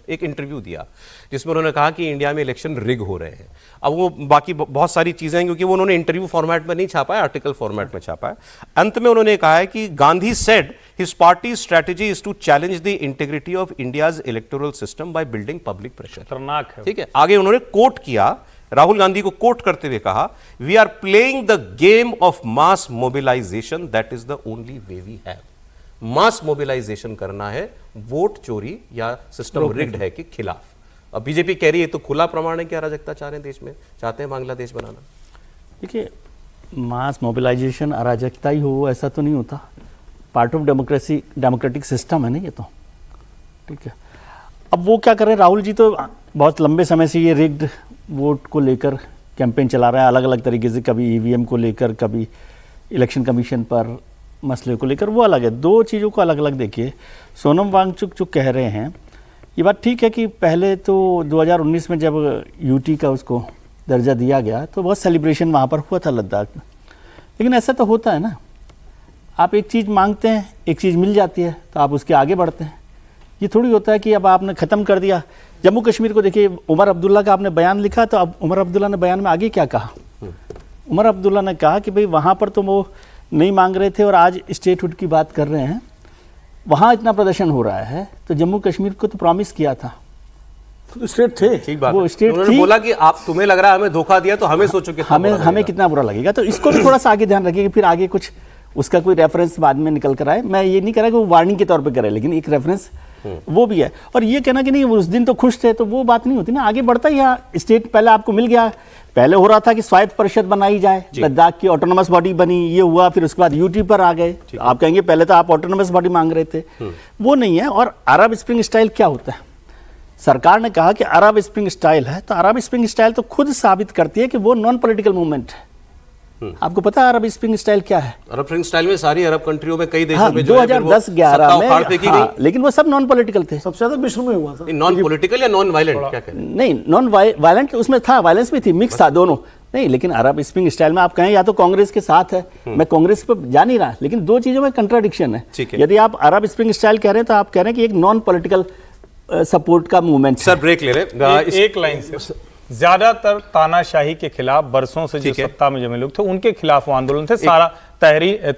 एक इंटरव्यू दिया जिसमें उन्होंने कहा कि इंडिया में इलेक्शन रिग हो रहे हैं। अब वो बाकी बहुत सारी चीजें हैं क्योंकि वो उन्होंने इंटरव्यू फॉर्मेट में नहीं छापा है, आर्टिकल फॉर्मेट में छापा है। अंत में उन्होंने कहा है कि Gandhi said his party's strategy is to challenge the integrity of India's electoral system by building public pressure। खतरनाक है। ठीक है, आगे उन्होंने कोट किया, राहुल गांधी को कोट करते हुए कहा, we are playing the game of mass mobilization, that is the only way we have। Mass mobilisation करना है वोट चोरी या सिस्टम रिग्ड है के खिलाफ। अब बीजेपी कह रही है तो खुला प्रमाण है कि अराजकता चाह रहे हैं देश में, चाहते हैं बांग्लादेश बनाना। देखिए, मास मोबिलाइजेशन अराजकता ही हो ऐसा तो नहीं होता, पार्ट ऑफ डेमोक्रेटिक सिस्टम है ना ये तो, ठीक है। अब वो क्या कर रहे हैं, राहुल जी तो बहुत लंबे समय से ये रिग्ड वोट को लेकर कैंपेन चला रहा है, अलग अलग तरीके से, कभी ईवीएम को लेकर, कभी इलेक्शन कमीशन पर मसले को लेकर, वो अलग है। 2 चीज़ों को अलग अलग देखिए। सोनम वांगचुक जो कह रहे हैं ये बात ठीक है कि पहले तो 2019 में जब यूटी का उसको दर्जा दिया गया तो बहुत सेलिब्रेशन वहाँ पर हुआ था लद्दाख में, लेकिन ऐसा तो होता है ना, आप एक चीज़ मांगते हैं, एक चीज़ मिल जाती है तो आप उसके आगे बढ़ते हैं। ये थोड़ी होता है कि अब आपने ख़त्म कर दिया। जम्मू कश्मीर को देखिए, उमर अब्दुल्ला का आपने बयान लिखा तो अब उमर अब्दुल्ला ने बयान में आगे क्या कहा? उमर अब्दुल्ला ने कहा कि भाई वहाँ पर तो वो नहीं मांग रहे थे और आज स्टेटहुड की बात कर रहे हैं, वहाँ इतना प्रदर्शन हो रहा है तो जम्मू कश्मीर को तो प्रॉमिस किया था, स्टेट थे। ठीक बात, वो स्टेट थी। बोला कि आप, तुम्हें लग रहा है हमें धोखा दिया तो हमें सोचो कि हमें कितना बुरा लगेगा। तो इसको भी थोड़ा सा आगे ध्यान रखिए कि फिर आगे कुछ उसका कोई रेफरेंस बाद में निकल कर आए। मैं ये नहीं कह रहा कि वो वार्निंग के तौर पे करे, लेकिन एक रेफरेंस वो भी है। और ये कहना कि नहीं उस दिन तो खुश थे, तो वो बात नहीं होती ना, आगे बढ़ता ही है स्टेट। पहले आपको मिल गया, पहले हो रहा था कि स्वायत्त परिषद बनाई जाए, लद्दाख की ऑटोनोमस बॉडी बनी, ये हुआ, फिर उसके बाद यूटी पर आ गए। आप कहेंगे पहले तो आप ऑटोनोमस बॉडी मांग रहे थे, वो नहीं है। और अरब स्प्रिंग स्टाइल क्या होता है, सरकार ने कहा कि अरब स्प्रिंग स्टाइल है, तो अरब स्प्रिंग स्टाइल तो खुद साबित करती है कि वो नॉन पॉलिटिकल मूवमेंट है। आपको पता है अरब स्प्रिंग स्टाइल क्या है? अरब स्प्रिंग स्टाइल में सारी अरब कंट्रियों में कई देशों हाँ, में 2010-11 में, लेकिन वो सब नॉन पॉलिटिकल थे। सबसे ज्यादा विश्व में हुआ था। नॉन पॉलिटिकल या नॉन वायलेंट क्या कह रहे हैं? नहीं, नॉन वायलेंट उसमें था, वायलेंस भी थी, मिक्स था दोनों। नहीं, लेकिन अरब स्प्रिंग स्टाइल में आप कहें या तो कांग्रेस के साथ है, मैं कांग्रेस पर जा नहीं रहा, लेकिन दो चीजों में कंट्राडिक्शन है। यदि आप अरब स्प्रिंग स्टाइल कह रहे हैं तो आप कह रहे हैं कि एक नॉन पॉलिटिकल सपोर्ट का मूवमेंट। सर ब्रेक ले रहे एक लाइन से, ज्यादातर तानाशाही के खिलाफ बरसों से जो सत्ता में जमे लोग थे उनके खिलाफ वो आंदोलन थे, सारा तहरीर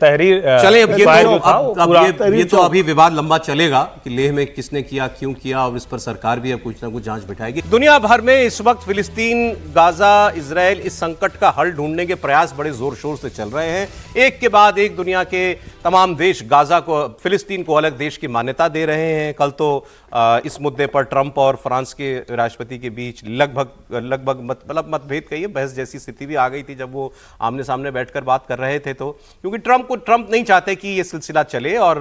चले। अब ये तो अभी विवाद लंबा चलेगा कि लेह में किसने किया, क्यों किया, और इस पर सरकार भी अब कुछ ना कुछ जांच बिठाएगी। दुनिया भर में इस वक्त फिलिस्तीन, गाजा, इजराइल इस संकट का हल ढूंढने के प्रयास बड़े जोर शोर से चल रहे हैं। एक के बाद एक दुनिया के तमाम देश गाजा को, फिलिस्तीन को अलग देश की मान्यता दे रहे हैं। कल तो इस मुद्दे पर ट्रंप और फ्रांस के राष्ट्रपति के बीच लगभग मतभेद कहिए, बहस जैसी स्थिति भी आ गई थी जब वो आमने सामने बैठकर बात कर रहे थे। तो क्योंकि ट्रंप नहीं चाहते कि ये सिलसिला चले और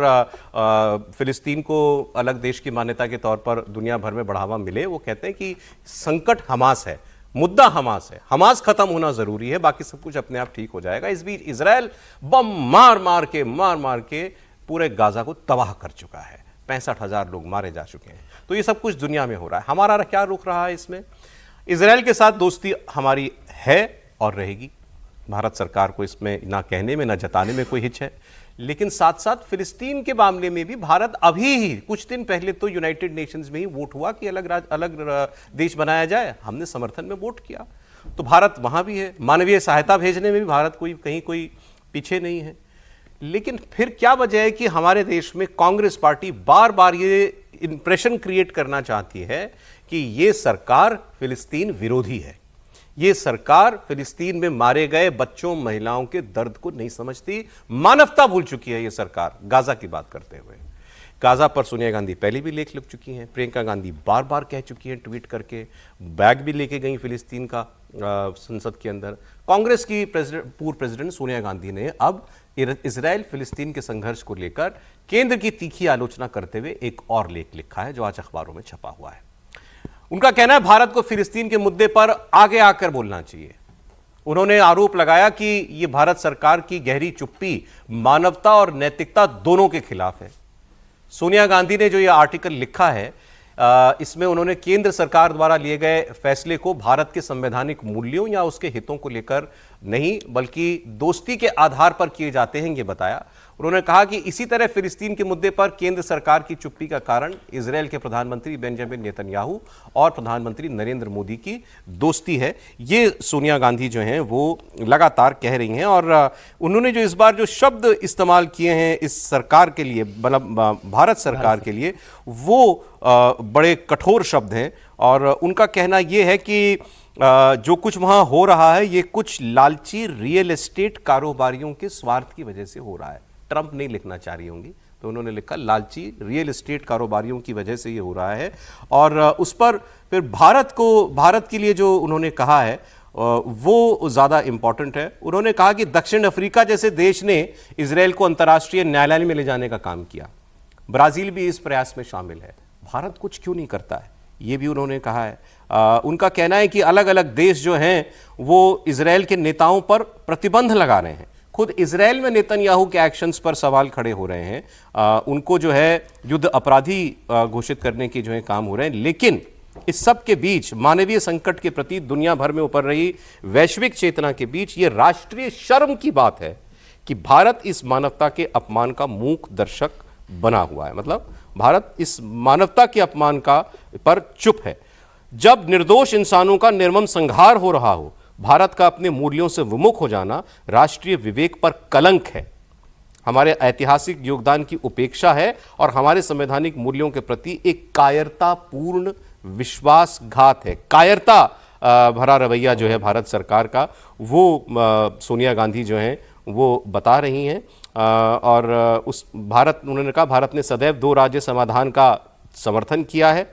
फिलिस्तीन को अलग देश की मान्यता के तौर पर दुनिया भर में बढ़ावा मिले। वो कहते हैं कि संकट हमास है, मुद्दा हमास है, हमास खत्म होना जरूरी है, बाकी सब कुछ अपने आप ठीक हो जाएगा। इस बीच इजराइल बम मार मार के पूरे गाजा को तबाह कर चुका है। 65,000 लोग मारे जा चुके हैं। तो ये सब कुछ दुनिया में हो रहा है। हमारा क्या रुख रहा है इसमें? इजराइल के साथ दोस्ती हमारी है और रहेगी। भारत सरकार को इसमें ना कहने में ना जताने में कोई हिच है, लेकिन साथ साथ फिलिस्तीन के मामले में भी भारत अभी ही कुछ दिन पहले तो यूनाइटेड नेशंस में ही वोट हुआ कि अलग देश बनाया जाए, हमने समर्थन में वोट किया। तो भारत वहां भी है, मानवीय सहायता भेजने में भी भारत कोई पीछे नहीं है। लेकिन फिर क्या वजह है कि हमारे देश में कांग्रेस पार्टी बार बार ये इंप्रेशन क्रिएट करना चाहती है कि ये सरकार फिलिस्तीन विरोधी है, ये सरकार फिलिस्तीन में मारे गए बच्चों महिलाओं के दर्द को नहीं समझती, मानवता भूल चुकी है ये सरकार। गाजा की बात करते हुए, गाजा पर सोनिया गांधी पहले भी लेख लिख चुकी हैं, प्रियंका गांधी बार बार कह चुकी हैं ट्वीट करके, बैग भी लेके गई फिलिस्तीन का संसद के अंदर। कांग्रेस की पूर्व प्रेसिडेंट सोनिया गांधी ने अब इजराइल फिलिस्तीन के संघर्ष को लेकर केंद्र की तीखी आलोचना करते हुए एक और लेख लिखा है जो आज अखबारों में छपा हुआ है। उनका कहना है भारत को फिलिस्तीन के मुद्दे पर आगे आकर बोलना चाहिए। उन्होंने आरोप लगाया कि यह भारत सरकार की गहरी चुप्पी मानवता और नैतिकता दोनों के खिलाफ है। सोनिया गांधी ने जो यह आर्टिकल लिखा है, इसमें उन्होंने केंद्र सरकार द्वारा लिए गए फैसले को भारत के संवैधानिक मूल्यों या उसके हितों को लेकर नहीं बल्कि दोस्ती के आधार पर किए जाते हैं, ये बताया। उन्होंने कहा कि इसी तरह फिलिस्तीन के मुद्दे पर केंद्र सरकार की चुप्पी का कारण इजराइल के प्रधानमंत्री बेंजामिन नेतन्याहू और प्रधानमंत्री नरेंद्र मोदी की दोस्ती है। ये सोनिया गांधी जो हैं वो लगातार कह रही हैं। और उन्होंने जो इस बार जो शब्द इस्तेमाल किए हैं इस सरकार के लिए, मतलब भारत सरकार के लिए, वो बड़े कठोर शब्द हैं। और उनका कहना यह है कि जो कुछ वहां हो रहा है ये कुछ लालची रियल एस्टेट कारोबारियों के स्वार्थ की वजह से हो रहा है। ट्रंप नहीं लिखना चाह रही होंगी तो उन्होंने लिखा लालची रियल एस्टेट कारोबारियों की वजह से ये हो रहा है। और उस पर फिर भारत के लिए जो उन्होंने कहा है वो ज़्यादा इंपॉर्टेंट है। उन्होंने कहा कि दक्षिण अफ्रीका जैसे देश ने इजराइल को अंतर्राष्ट्रीय न्यायालय में ले जाने का काम किया, ब्राजील भी इस प्रयास में शामिल है, भारत कुछ क्यों नहीं करता है, ये भी उन्होंने कहा है। उनका कहना है कि अलग अलग देश जो हैं वो इजराइल के नेताओं पर प्रतिबंध लगा रहे हैं। खुद इजराइल में नेतन्याहू के एक्शंस पर सवाल खड़े हो रहे हैं, उनको जो है युद्ध अपराधी घोषित करने के जो है काम हो रहे हैं। लेकिन इस सब के बीच मानवीय संकट के प्रति दुनिया भर में उभर रही वैश्विक चेतना के बीच ये राष्ट्रीय शर्म की बात है कि भारत इस मानवता के अपमान का मूक दर्शक बना हुआ है। मतलब भारत इस मानवता के अपमान का पर चुप है। जब निर्दोष इंसानों का निर्मम संहार हो रहा हो, भारत का अपने मूल्यों से विमुख हो जाना राष्ट्रीय विवेक पर कलंक है, हमारे ऐतिहासिक योगदान की उपेक्षा है और हमारे संवैधानिक मूल्यों के प्रति एक कायरतापूर्ण विश्वासघात है। कायरता भरा रवैया जो है भारत सरकार का, वो सोनिया गांधी जो हैं वो बता रही हैं। और उन्होंने कहा भारत ने सदैव दो राज्य समाधान का समर्थन किया है।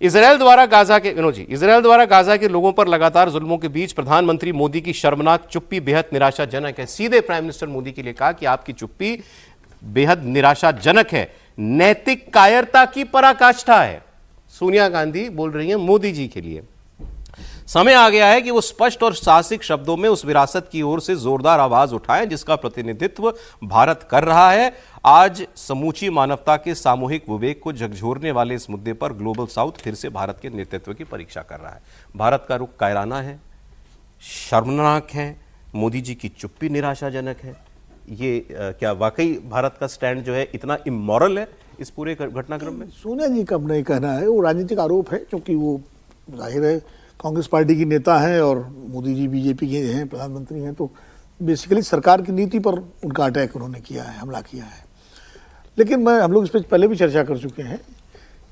इजराइल द्वारा गाजा के विनोद जी, इजराइल द्वारा गाजा के लोगों पर लगातार जुल्मों के बीच प्रधानमंत्री मोदी की शर्मनाक चुप्पी बेहद निराशाजनक है। सीधे प्राइम मिनिस्टर मोदी के लिए कहा कि आपकी चुप्पी बेहद निराशाजनक है, नैतिक कायरता की पराकाष्ठा है। सोनिया गांधी बोल रही हैं मोदी जी के लिए। समय आ गया है कि वो स्पष्ट और साहसिक शब्दों में उस विरासत की ओर से जोरदार आवाज उठाएं जिसका प्रतिनिधित्व भारत कर रहा है। आज समूची मानवता के सामूहिक विवेक को झकझोरने वाले इस मुद्दे पर ग्लोबल साउथ फिर से भारत के नेतृत्व की परीक्षा कर रहा है। भारत का रुख कायराना है, शर्मनाक है, मोदी जी की चुप्पी निराशाजनक है। ये क्या वाकई भारत का स्टैंड जो है इतना इमोरल है इस पूरे घटनाक्रम में? सोनिया जी का नहीं कहना है, वो राजनीतिक आरोप है, क्योंकि वो जाहिर है कांग्रेस पार्टी की नेता हैं और मोदी जी बीजेपी के हैं, प्रधानमंत्री हैं, तो बेसिकली सरकार की नीति पर उनका अटैक उन्होंने किया है, हमला किया है। लेकिन हम लोग इस पर पहले भी चर्चा कर चुके हैं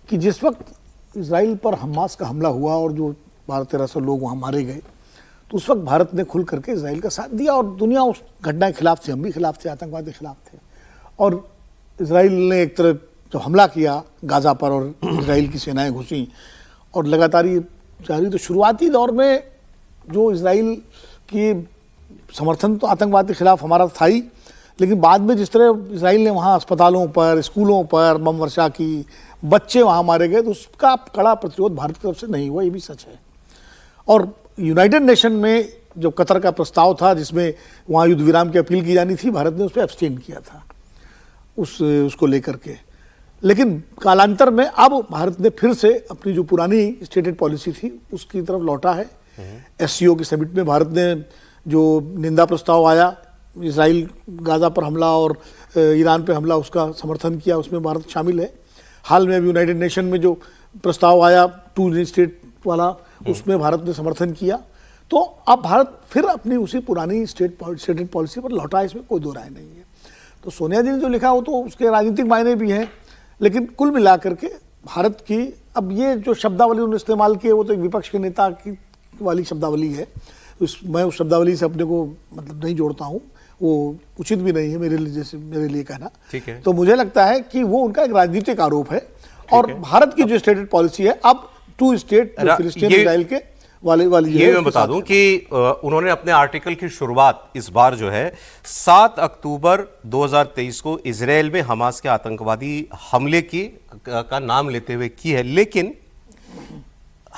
कि जिस वक्त इजराइल पर हमास का हमला हुआ और जो 1200-1300 लोग वहाँ मारे गए, तो उस वक्त भारत ने खुल करके इजराइल का साथ दिया और दुनिया उस घटना के खिलाफ थी, हम भी खिलाफ थे, आतंकवाद के खिलाफ थे। और इजराइल ने एक तरह जब हमला किया गाजा पर और इजराइल की सेनाएं घुसी और लगातार ये जारी, तो शुरुआती दौर में जो इजराइल की समर्थन तो आतंकवाद के खिलाफ हमारा था ही, लेकिन बाद में जिस तरह इजराइल ने वहाँ अस्पतालों पर, स्कूलों पर बम वर्षा की, बच्चे वहाँ मारे गए, तो उसका कड़ा प्रतिरोध भारत की तरफ से नहीं हुआ, ये भी सच है। और यूनाइटेड नेशन में जो कतर का प्रस्ताव था जिसमें वहाँ युद्ध विराम की अपील की जानी थी, भारत ने उस पर एब्सटेन किया था उसको लेकर के। लेकिन कालांतर में अब भारत ने फिर से अपनी जो पुरानी स्टेटेड पॉलिसी थी उसकी तरफ लौटा है। एससीओ के समिट में भारत ने जो निंदा प्रस्ताव आया, इजराइल गाजा पर हमला और ईरान पे हमला, उसका समर्थन किया, उसमें भारत शामिल है। हाल में अभी यूनाइटेड नेशन में जो प्रस्ताव आया 2 स्टेट वाला, उसमें भारत ने समर्थन किया। तो अब भारत फिर अपनी उसी पुरानी स्टेटेड पॉलिसी पर लौटा है, इसमें कोई दो राय नहीं है। तो सोनिया जी ने जो लिखा वो तो उसके राजनीतिक मायने भी हैं, लेकिन कुल मिलाकर के भारत की अब ये जो शब्दावली उन्होंने इस्तेमाल की है वो तो एक विपक्ष के नेता की वाली शब्दावली है। मैं उस शब्दावली से अपने को मतलब नहीं जोड़ता हूँ, वो उचित भी नहीं है मेरे लिए कहना। ठीक है। तो मुझे लगता है कि वो उनका एक राजनीतिक आरोप है और भारत की जो स्टेटेड पॉलिसी है अब 2 स्टेट फिलिस्तीन इजराइल के वाली ये मैं बता दूं कि उन्होंने अपने आर्टिकल की शुरुआत इस बार जो है 7 अक्टूबर 2023 को इजराइल में हमास के आतंकवादी हमले का नाम लेते हुए की है, लेकिन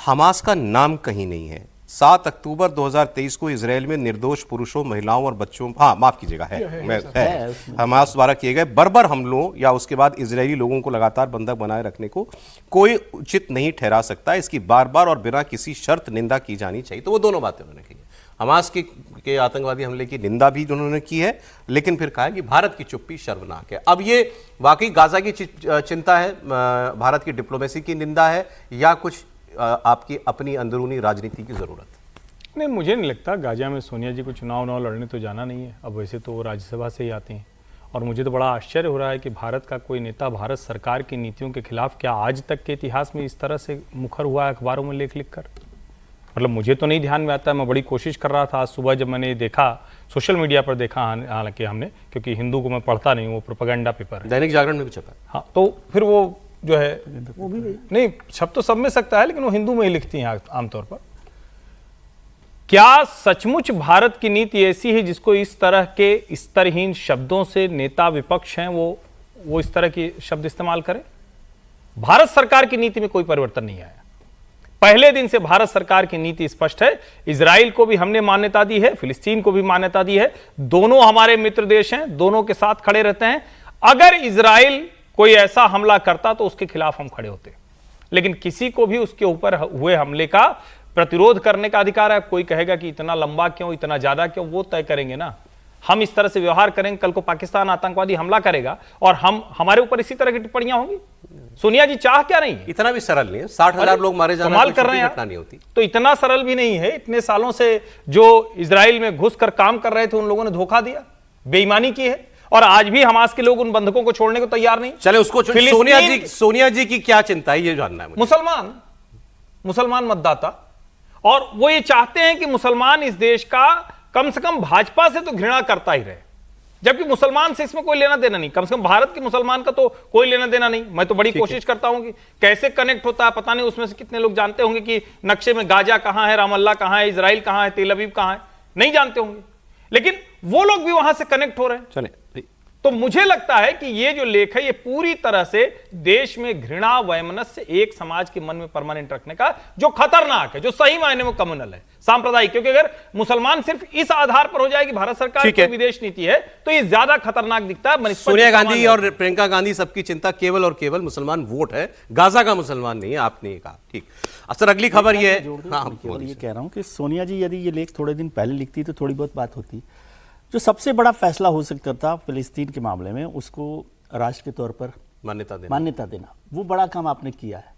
हमास का नाम कहीं नहीं है। 7 अक्टूबर 2023 को इजराइल में निर्दोष पुरुषों, महिलाओं और बच्चों, माफ कीजिएगा, है हमास द्वारा किए गए बर्बर हमलों या उसके बाद इजरायली लोगों को लगातार बंधक बनाए रखने को कोई उचित नहीं ठहरा सकता। इसकी बार बार और बिना किसी शर्त निंदा की जानी चाहिए। तो वो दोनों बातें उन्होंने की। हमास के आतंकवादी हमले की निंदा भी उन्होंने की है, लेकिन फिर कहा कि भारत की चुप्पी शर्मनाक है। अब ये वाकई गाजा की चिंता है, भारत की डिप्लोमेसी की निंदा है, या कुछ आपकी अपनी अंदरूनी राजनीति की जरूरत? नहीं, मुझे नहीं लगता। गाजा में सोनिया जी को चुनाव लड़ने तो जाना नहीं है। अब वैसे तो वो राज्यसभा से ही आते हैं और मुझे तो बड़ा आश्चर्य हो रहा है कि भारत का कोई नेता भारत सरकार की नीतियों के खिलाफ क्या आज तक के इतिहास में इस तरह से मुखर हुआ है अखबारों में लिख कर। मतलब मुझे तो नहीं ध्यान में आता है। मैं बड़ी कोशिश कर रहा था आज सुबह जब मैंने देखा, सोशल मीडिया पर देखा, हालांकि हमने, क्योंकि हिंदू को मैं पढ़ता नहीं, वो प्रोपेगेंडा पेपर है, दैनिक जागरण में भी छपा। हाँ, तो फिर वो जो है वो भी नहीं छप तो सब में सकता है, लेकिन वो हिंदू में ही लिखती हैं आमतौर पर। क्या सचमुच भारत की नीति ऐसी है जिसको इस तरह के स्तरहीन शब्दों से नेता विपक्ष हैं वो इस तरह के शब्द इस्तेमाल करें? भारत सरकार की नीति में कोई परिवर्तन नहीं आया। पहले दिन से भारत सरकार की नीति स्पष्ट है। इजराइल को भी हमने मान्यता दी है, फिलिस्तीन को भी मान्यता दी है। दोनों हमारे मित्र देश हैं, दोनों के साथ खड़े रहते हैं। अगर इजराइल कोई ऐसा हमला करता तो उसके खिलाफ हम खड़े होते, लेकिन किसी को भी उसके ऊपर हुए हमले का प्रतिरोध करने का अधिकार है। कोई कहेगा कि इतना लंबा क्यों, इतना ज्यादा क्यों, वो तय करेंगे ना। हम इस तरह से व्यवहार करेंगे, कल को पाकिस्तान आतंकवादी हमला करेगा और हमारे ऊपर इसी तरह की टिप्पणियां होंगी। सोनिया जी चाह क्या नहीं है? इतना भी सरल नहीं है। 60,000 लोग मारे जाना कमाल कर रहे हैं, नहीं होती। तो इतना सरल भी नहीं है। इतने सालों से जो इजराइल में घुसकर काम कर रहे थे उन लोगों ने धोखा दिया, बेईमानी की है, और आज भी हमास के लोग उन बंधकों को छोड़ने को तैयार नहीं। चले उसको सोनिया जी की क्या चिंता है, ये जानना है मुझे। मुसलमान मतदाता, और वो ये चाहते हैं कि मुसलमान इस देश का कम से कम भाजपा से तो घृणा करता ही रहे। जबकि मुसलमान से इसमें कोई लेना देना नहीं, कम से कम भारत के मुसलमान का तो कोई लेना देना नहीं। मैं तो बड़ी कोशिश करता हूं कि कैसे कनेक्ट होता है, पता नहीं उसमें से कितने लोग जानते होंगे कि नक्शे में गाजा कहां है, रामल्ला कहां है, इजराइल कहां है, तेल अवीव कहां है, नहीं जानते होंगे, लेकिन वो लोग भी वहां से कनेक्ट हो रहे हैं। चले, तो मुझे लगता है कि ये जो लेख है ये पूरी तरह से देश में घृणा वैमनस्य एक समाज के मन में परमानेंट रखने का, जो खतरनाक है, जो सही मायने में कम्युनल है, सांप्रदायिक। क्योंकि अगर मुसलमान सिर्फ इस आधार पर हो जाए कि भारत सरकार की विदेश नीति है तो ये ज्यादा खतरनाक दिखता है। सोनिया गांधी और प्रियंका गांधी सबकी चिंता केवल और केवल मुसलमान वोट है, गाजा का मुसलमान नहीं है, आपने कहा। ठीक, सर अगली खबर ये है, केवल ये कह रहा हूं कि सोनिया जी यदि ये लेख थोड़े दिन पहले लिखती तो थोड़ी बहुत बात होती। जो सबसे बड़ा फैसला हो सकता था फिलिस्तीन के मामले में, उसको राष्ट्र के तौर पर मान्यता देना, वो बड़ा काम आपने किया है।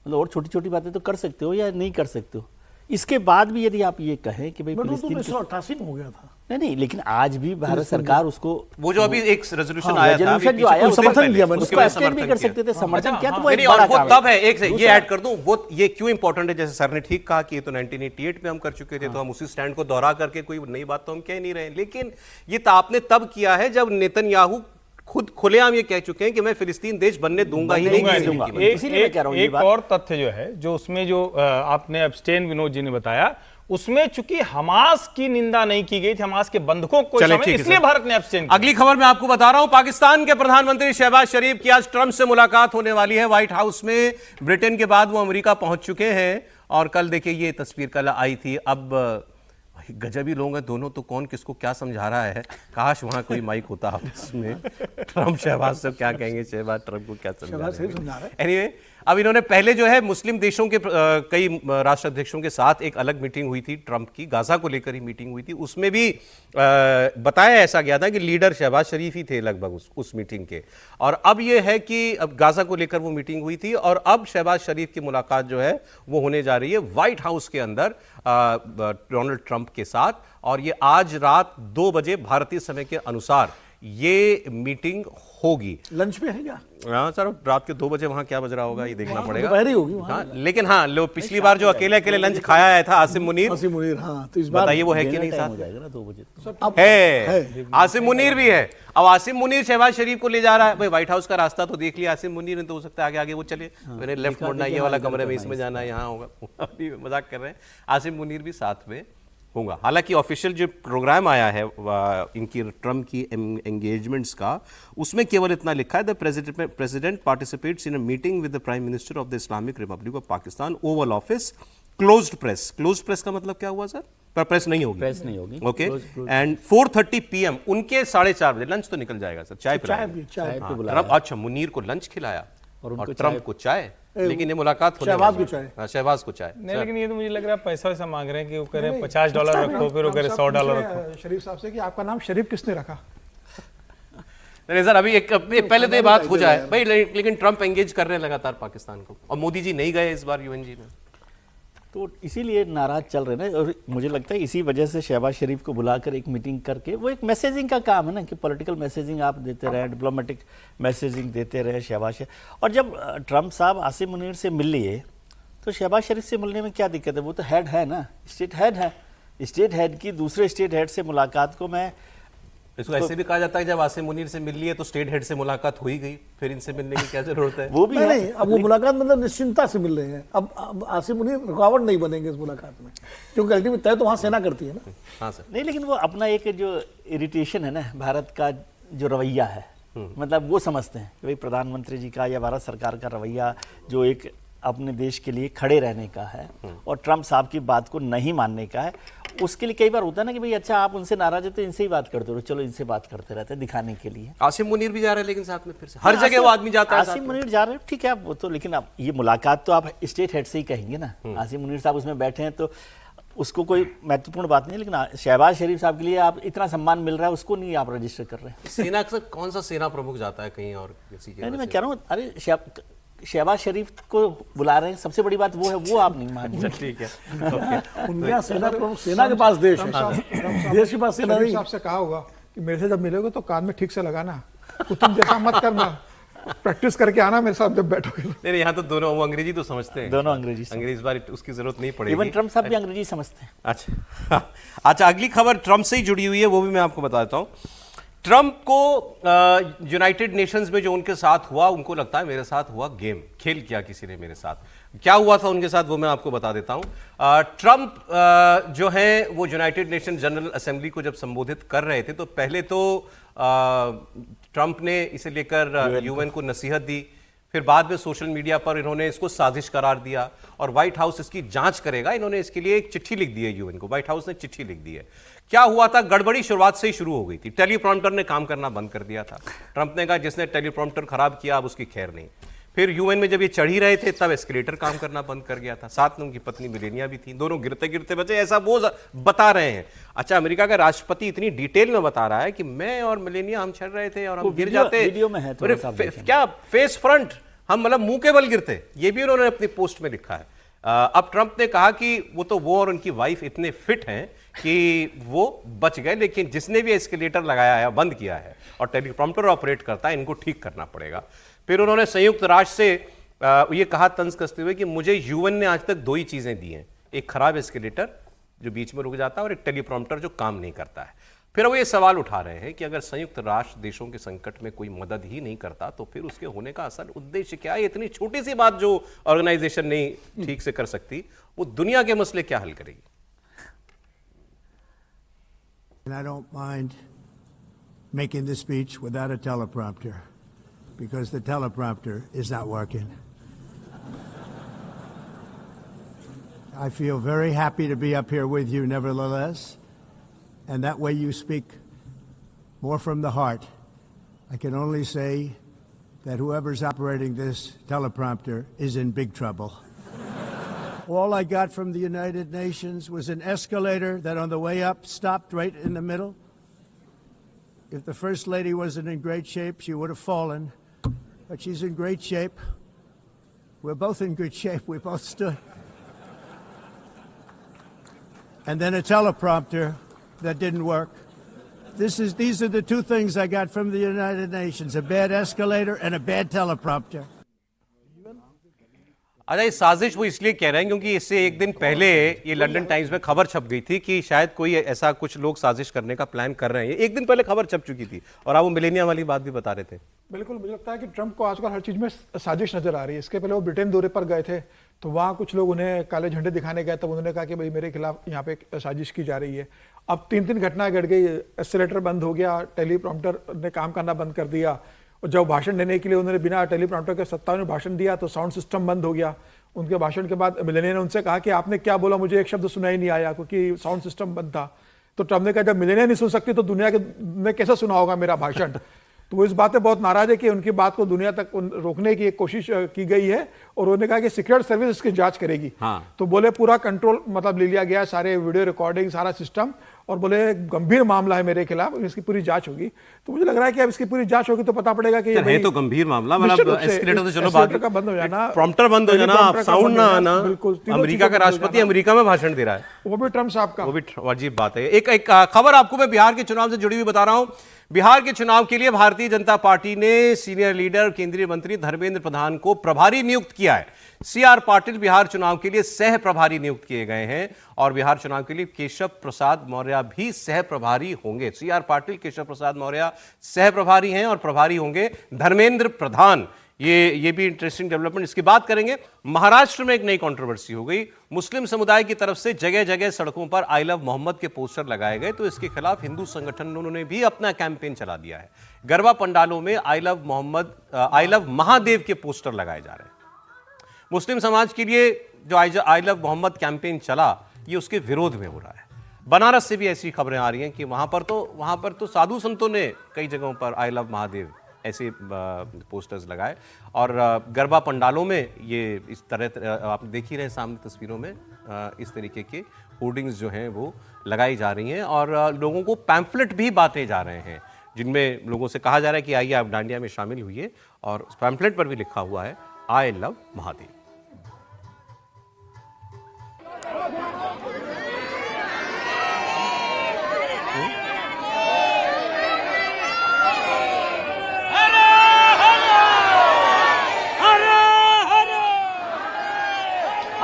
मतलब और छोटी छोटी बातें तो कर सकते हो या नहीं कर सकते हो, इसके बाद भी यदि आप ये कहें कि भाई फिलिस्तीन 1988 में हो गया था, नहीं, लेकिन आज भी भारत सरकार उसको, वो जो अभी एक रेजोल्यूशन आया था, जो आया समर्थन दिया, उसको एब्सटेन भी कर सकते थे, समर्थन किया, तो वो एक बड़ा काम है। तब है, एक ये ऐड कर दूं, वो ये क्यों इंपॉर्टेंट है, जैसे सर ने ठीक कहा कि ये तो 1988 में हम कर चुके थे, तो हम उसी स्टैंड को दोहरा करके कोई नई बात तो हम कह नहीं रहे, लेकिन ये तो आपने तब किया है जब नेतन्याहू खुद खुलेआम ये कह चुके हैं कि मैं फिलिस्तीन देश बनने दूंगा ही नहीं। एक और तथ्य जो है, जो उसमें जो आपने एब्सटेन विनोद जी ने बताया, उसमें चूंकि हमास की निंदा नहीं की गई थी, हमास के बंधकों को, इसलिए भारत ने एब्सटेन किया। अगली खबर मैं आपको बता रहा हूं, पाकिस्तान के प्रधानमंत्री शहबाज शरीफ की आज ट्रंप से मुलाकात होने वाली है व्हाइट हाउस में। ब्रिटेन के बाद वो अमेरिका पहुंच चुके हैं और कल देखिए ये तस्वीर कल आई थी। अब गजब ही लोग हैं दोनों, तो कौन किसको क्या समझा रहा है, काश वहां कोई माइक होता आपस में। ट्रंप शहबाज से क्या कहेंगे, शहबाज ट्रंप को क्या समझा रहे हैं। एनीवे, अब इन्होंने पहले जो है मुस्लिम देशों के कई राष्ट्राध्यक्षों के साथ एक अलग मीटिंग हुई थी, ट्रंप की गाजा को लेकर ही मीटिंग हुई थी, उसमें भी बताया ऐसा गया था कि लीडर शहबाज शरीफ ही थे लगभग उस मीटिंग के। और अब ये है कि अब गाजा को लेकर वो मीटिंग हुई थी और अब शहबाज शरीफ की मुलाकात जो है वो होने जा रही है व्हाइट हाउस के अंदर डोनाल्ड ट्रंप के साथ, और ये आज रात 2 बजे भारतीय समय के अनुसार ये मीटिंग होगी। लंच पे है क्या? हाँ सर, रात के 2 बजे वहां क्या बज रहा होगा ये देखना पड़ेगा। दोपहर होगी हाँ, लेकिन हाँ, लो पिछली बार जो अकेले अकेले लंच खाया आया था आसिम मुनीर, हाँ, तो इस बार बताइए वो है कि नहीं साथ? 2 बजे है, आसिम मुनीर भी है। अब आसिम मुनीर शहबाज शरीफ को ले जा रहा है, भाई व्हाइट हाउस का रास्ता तो देख लिया आसिम मुनीर ने, तो हो सकता है आगे आगे वो चले, मैंने लेफ्ट मुड़ना, ये वाला कमरे में इसमें जाना है, यहाँ होगा। अभी मजाक कर रहे हैं, आसिम मुनीर भी साथ में होगा। हालांकि ऑफिशियल जो प्रोग्राम आया है इनकी ट्रम्प की एंगेजमेंट्स का, उसमें केवल इतना लिखा है, the president participates in a meeting with the prime minister of the Islamic Republic of Pakistan, Oval office, closed press. Closed press का मतलब क्या हुआ सर? पर प्रेस नहीं होगी, ओके। एंड 4:30 PM उनके 4:30 बजे लंच तो निकल जाएगा सर, चाय पिलाएंगे। अच्छा, मुनीर को लंच खिलाया और ट्रम्प को चाय, लेकिन ये मुलाकात शहबाज को चाय, शहबाज को चाय नहीं, लेकिन ये तो मुझे लग रहा है पैसा वैसा मांग रहे हैं कि वो कह रहे हैं $50 रखो, फिर वो कह रहे $100 रखो। शरीफ साहब से कि आपका नाम शरीफ किसने रखा? नहीं सर, अभी एक पहले तो ये बात हो जाए भाई, लेकिन ट्रम्प एंगेज कर रहे हैं लगातार पाकिस्तान को, और मोदी जी नहीं गए इस बार UNG में, तो इसीलिए नाराज चल रहे हैं। और मुझे लगता है इसी वजह से शहबाज शरीफ को बुलाकर एक मीटिंग करके, वो एक मैसेजिंग का काम है ना, कि पॉलिटिकल मैसेजिंग आप देते रहे, डिप्लोमेटिक मैसेजिंग देते रहे शहबाज शरीफ। और जब ट्रम्प साहब आसिम मुनीर से मिल लिए, तो शहबाज शरीफ से मिलने में क्या दिक्कत है, वो तो हेड है ना, स्टेट हेड है। स्टेट हेड की दूसरे स्टेट हेड से मुलाकात को मैं, इसको ऐसे भी कहा जाता है जब आसिम मुनीर से मिल लिए तो स्टेट हेड से मुलाकात हो ही गई, फिर इनसे मिलने की क्या जरूरत है? वो भी नहीं, अब वो मुलाकात मतलब निश्चिंतता से मिल रहे हैं। अब आसिम मुनीर रुकावट नहीं बनेंगे इस मुलाकात में, क्योंकि अल्टीमेट तय तो वहाँ सेना करती है ना। हाँ सर, नहीं, लेकिन वो अपना एक जो इरिटेशन है ना, भारत का जो रवैया है, मतलब वो समझते हैं कि भाई प्रधानमंत्री जी का या भारत सरकार का रवैया जो एक अपने देश के लिए खड़े रहने का है और ट्रम्प साहब की बात को नहीं मानने का है, उसके लिए कई बार होता है ना कि भाई अच्छा आप उनसे नाराज है तो इनसे ही बात करते रहो, चलो इनसे बात करते रहते हैं दिखाने के लिए। आसिम मुनीर भी जा रहे हैं, लेकिन साथ में फिर से हर जगह वो आदमी जाता है। आसिम मुनीर जा रहे हैं, ठीक है, वो तो, लेकिन अब ये मुलाकात तो आप स्टेट हेड से ही कहेंगे ना। आसिम मुनीर साहब उसमें बैठे हैं तो उसको कोई महत्वपूर्ण बात नहीं है, लेकिन शहबाज शरीफ साहब के लिए आप इतना सम्मान मिल रहा है, उसको नहीं आप रजिस्टर कर रहे हैं। सेना का कौन सा सेना प्रमुख जाता है कहीं और किसी के? मैं कह रहा हूँ, अरे शहबाज शरीफ को बुला रहे हैं, सबसे बड़ी बात वो है, वो आप नहीं मान रहे। ठीक है, उनका सेना प्रमुख, सेना के पास देश है, देश के पास सेना नहीं। आपसे कहा होगा कि मेरे से जब मिलोगे तो कान में ठीक से लगाना, तुम जैसा मत करना, प्रैक्टिस करके आना मेरे साथ जब बैठोगे। नहीं, यहाँ तो दोनों वो अंग्रेजी तो समझते हैं, दोनों अंग्रेजी इस बार उसकी जरूरत नहीं पड़ेगी। इवन ट्रम्प साहब भी अंग्रेजी समझते हैं। अच्छा, अगली खबर ट्रम्प से ही जुड़ी हुई है, वो भी मैं आपको बताता हूँ ट्रंप को यूनाइटेड नेशंस में जो उनके साथ हुआ, उनको लगता है मेरे साथ हुआ गेम, खेल किया किसी ने मेरे साथ। क्या हुआ था उनके साथ वो मैं आपको बता देता हूं। ट्रंप जो है वो यूनाइटेड नेशन जनरल असेंबली को जब संबोधित कर रहे थे तो पहले तो ट्रंप ने इसे लेकर यूएन को नसीहत दी, फिर बाद में सोशल मीडिया पर इन्होंने इसको साजिश करार दिया और व्हाइट हाउस इसकी जांच करेगा। इन्होंने इसके लिए एक चिट्ठी लिख दी है यूएन को, व्हाइट हाउस ने चिट्ठी लिख दी है। क्या हुआ था, गड़बड़ी शुरुआत से ही शुरू हो गई थी। टेलीप्रॉम्प्टर ने काम करना बंद कर दिया था। ट्रंप ने कहा जिसने टेलीप्रॉम्प्टर खराब किया अब उसकी खैर नहीं। फिर यूएन में जब ये चढ़ ही रहे थे तब एस्केलेटर काम करना बंद कर गया था। साथ में उनकी पत्नी मिलेनिया भी थी, दोनों गिरते गिरते बचे, ऐसा वो बता रहे हैं। अच्छा, अमेरिका का राष्ट्रपति इतनी डिटेल में बता रहा है कि मैं और मिलेनिया हम चढ़ रहे थे और हम गिर जाते, क्या फेस फ्रंट, हम मतलब मुंह के बल गिरते। ये भी उन्होंने अपनी पोस्ट में लिखा है। अब ट्रंप ने कहा कि वो और उनकी वाइफ इतने फिट हैं कि वो बच गए, लेकिन जिसने भी एस्केलेटर लगाया है, बंद किया है और टेलीप्रॉम्प्टर ऑपरेट करता है, इनको ठीक करना पड़ेगा। फिर उन्होंने संयुक्त राष्ट्र से ये कहा तंज कसते हुए कि मुझे यूएन ने आज तक 2 ही चीजें दी हैं, एक खराब एस्केलेटर जो बीच में रुक जाता है और एक टेलीप्रॉम्प्टर जो काम नहीं करता है। फिर वो ये सवाल उठा रहे हैं कि अगर संयुक्त राष्ट्र देशों के संकट में कोई मदद ही नहीं करता तो फिर उसके होने का असल उद्देश्य क्या है। इतनी छोटी सी बात जो ऑर्गेनाइजेशन नहीं ठीक से कर सकती, वो दुनिया के मसले क्या हल करेगी। And I don't mind making this speech without a teleprompter because the teleprompter is not working. I feel very happy to be up here with you nevertheless. And that way you speak more from the heart. I can only say that whoever's operating this teleprompter is in big trouble. All I got from the United Nations was an escalator that on the way up stopped right in the middle. If the First Lady wasn't in great shape, she would have fallen. But she's in great shape. We're both in good shape. We both stood. And then a teleprompter that didn't work. These are the 2 things I got from the United Nations: a bad escalator and a bad teleprompter. अच्छा, ये साजिश वो इसलिए कह रहे हैं क्योंकि इससे एक दिन पहले ये लंदन टाइम्स में खबर छप गई थी कि शायद कोई ऐसा कुछ लोग साजिश करने का प्लान कर रहे हैं। एक दिन पहले खबर छप चुकी थी और आप वो मिलेनिया वाली बात भी बता रहे थे। बिल्कुल, मुझे लगता है कि ट्रंप को आजकल हर चीज में साजिश नजर आ रही है। इसके पहले वो ब्रिटेन दौरे पर गए थे तो वहाँ कुछ लोग उन्हें काले झंडे दिखाने गए, तब उन्होंने कहा कि भाई मेरे खिलाफ यहाँ पे साजिश की जा रही है। अब 3 घटनाएं घट गई, एस्केलेटर बंद हो गया, टेलीप्रॉम्प्टर ने काम करना बंद कर दिया, और जब भाषण देने के लिए उन्होंने बिना टेलीप्रॉम्प्टर के 57 भाषण दिया तो साउंड सिस्टम बंद हो गया। उनके भाषण के बाद मिलेनिया ने उनसे कहा कि आपने क्या बोला, मुझे एक शब्द सुनाई नहीं आया क्योंकि साउंड सिस्टम बंद था। तो ट्रंप ने कहा जब मिलेनिया नहीं सुन सकती तो दुनिया के में कैसे सुना होगा मेरा भाषण। तो वो इस बात पे बहुत नाराज है कि उनकी बात को दुनिया तक रोकने की एक कोशिश की गई है और उन्होंने कहा कि सीक्रेट सर्विस इसकी जांच करेगी। तो बोले पूरा कंट्रोल मतलब ले लिया गया, सारे वीडियो रिकॉर्डिंग, सारा सिस्टम, और बोले गंभीर मामला है मेरे खिलाफ, इसकी पूरी जांच होगी। तो मुझे लग रहा है कि अब इसकी पूरी जांच होगी तो पता पड़ेगा कि ये तो गंभीर मामला, मतलब एस्केलेटर तो चलो बात, का बंद हो जाना, प्रॉम्प्टर बंद हो जाना, साउंड ना आना। अमेरिका का राष्ट्रपति अमेरिका में भाषण दे रहा है, वो भी ट्रंप साहब का, वो भी अजीब बात है। एक खबर आपको मैं बिहार के चुनाव से जुड़ी हुई बता रहा हूं। बिहार के चुनाव के लिए भारतीय जनता पार्टी ने सीनियर लीडर केंद्रीय मंत्री धर्मेंद्र प्रधान को प्रभारी नियुक्त किया है। सीआर पाटिल बिहार चुनाव के लिए सह प्रभारी नियुक्त किए गए हैं और बिहार चुनाव के लिए केशव प्रसाद मौर्य भी सह प्रभारी होंगे। सीआर पाटिल, केशव प्रसाद मौर्य सह प्रभारी हैं और प्रभारी होंगे धर्मेंद्र प्रधान। ये भी इंटरेस्टिंग डेवलपमेंट, इसकी बात करेंगे। महाराष्ट्र में एक नई कंट्रोवर्सी हो गई। मुस्लिम समुदाय की तरफ से जगह जगह सड़कों पर आई लव मोहम्मद के पोस्टर लगाए गए, तो इसके खिलाफ हिंदू संगठनों ने भी अपना कैंपेन चला दिया है। गरबा पंडालों में आई लव महादेव के पोस्टर लगाए जा रहे हैं। मुस्लिम समाज के लिए जो आई लव मोहम्मद कैंपेन चला, ये उसके विरोध में हो रहा है। बनारस से भी ऐसी खबरें आ रही हैं कि वहां पर तो साधु संतों ने कई जगहों पर आई लव महादेव ऐसे पोस्टर्स लगाए और गरबा पंडालों में ये इस तरह आप देख ही रहे हैं सामने तस्वीरों में, इस तरीके के होर्डिंग्स जो हैं वो लगाई जा रही हैं और लोगों को पैम्फलेट भी बांटे जा रहे हैं जिनमें लोगों से कहा जा रहा है कि आइए आप डांडिया में शामिल हुई, और उस पैम्फलेट पर भी लिखा हुआ है I love Mahadev.